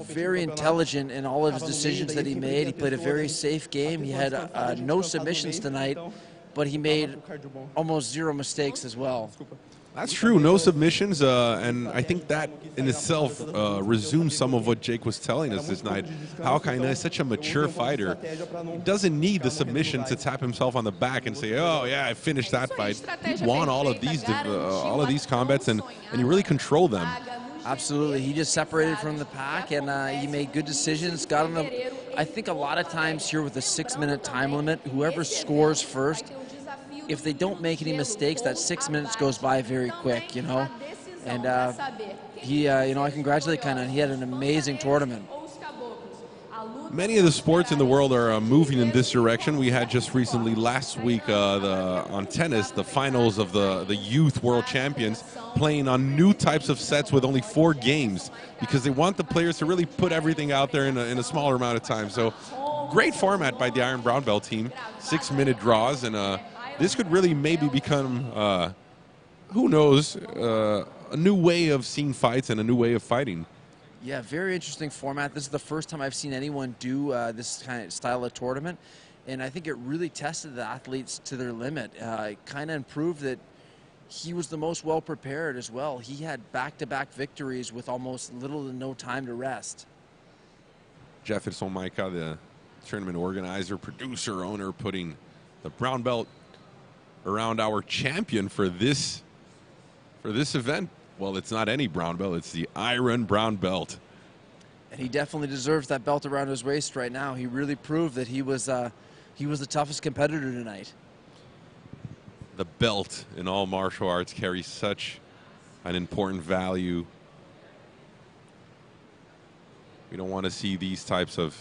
Very intelligent in all of his decisions that he made. He played a very safe game. He had no submissions tonight, but he made almost zero mistakes as well. That's true, no submissions, and I think that in itself resumes some of what Jake was telling us this night. How Kaynan is such a mature fighter. He doesn't need the submission to tap himself on the back and say, "Oh yeah, I finished that fight." He won all of these combats, and he really controlled them. Absolutely, he just separated from the pack, and he made good decisions. Got on the. I think a lot of times here with a 6-minute time limit, whoever scores first, if they don't make any mistakes, that 6 minutes goes by very quick, you know. And I congratulate Kaynan. He had an amazing tournament. Many of the sports in the world are moving in this direction. We had just recently, last week, on tennis, the finals of the Youth World Champions playing on new types of sets with only 4 games because they want the players to really put everything out there in a smaller amount of time. So great format by the Iron Brown Belt team, 6-minute draws, and this could really maybe become, who knows, a new way of seeing fights and a new way of fighting. Yeah, very interesting format. This is the first time I've seen anyone do this kind of style of tournament, and I think it really tested the athletes to their limit. Kaynan proved that he was the most well-prepared as well. He had back-to-back victories with almost little to no time to rest. Jefferson Micah, the tournament organizer, producer, owner, putting the brown belt around our champion for this event. Well, it's not any brown belt, it's the Iron Brown Belt. And he definitely deserves that belt around his waist right now. He really proved that he was the toughest competitor tonight. The belt in all martial arts carries such an important value. We don't want to see these types of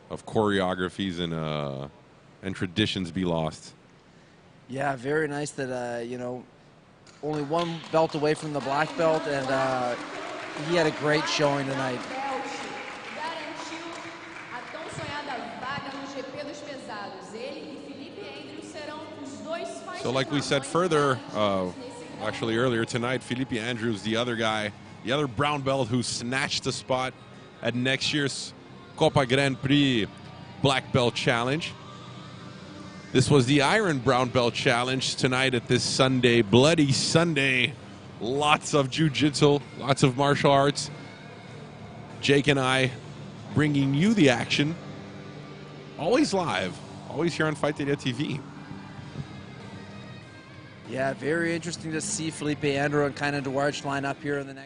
choreographies and traditions be lost. Yeah, very nice that, only one belt away from the black belt, and he had a great showing tonight. So like we said actually earlier tonight, Fellipe Andrews, the other guy, the other brown belt who snatched a spot at next year's Copa Grand Prix Black Belt Challenge. This was the Iron Brown Belt Challenge tonight at this Sunday, Bloody Sunday. Lots of jiu-jitsu, lots of martial arts. Jake and I bringing you the action. Always live, always here on Fight Data TV. Yeah, very interesting to see Fellipe Andrews and Kaynan Duarte line up here in the next.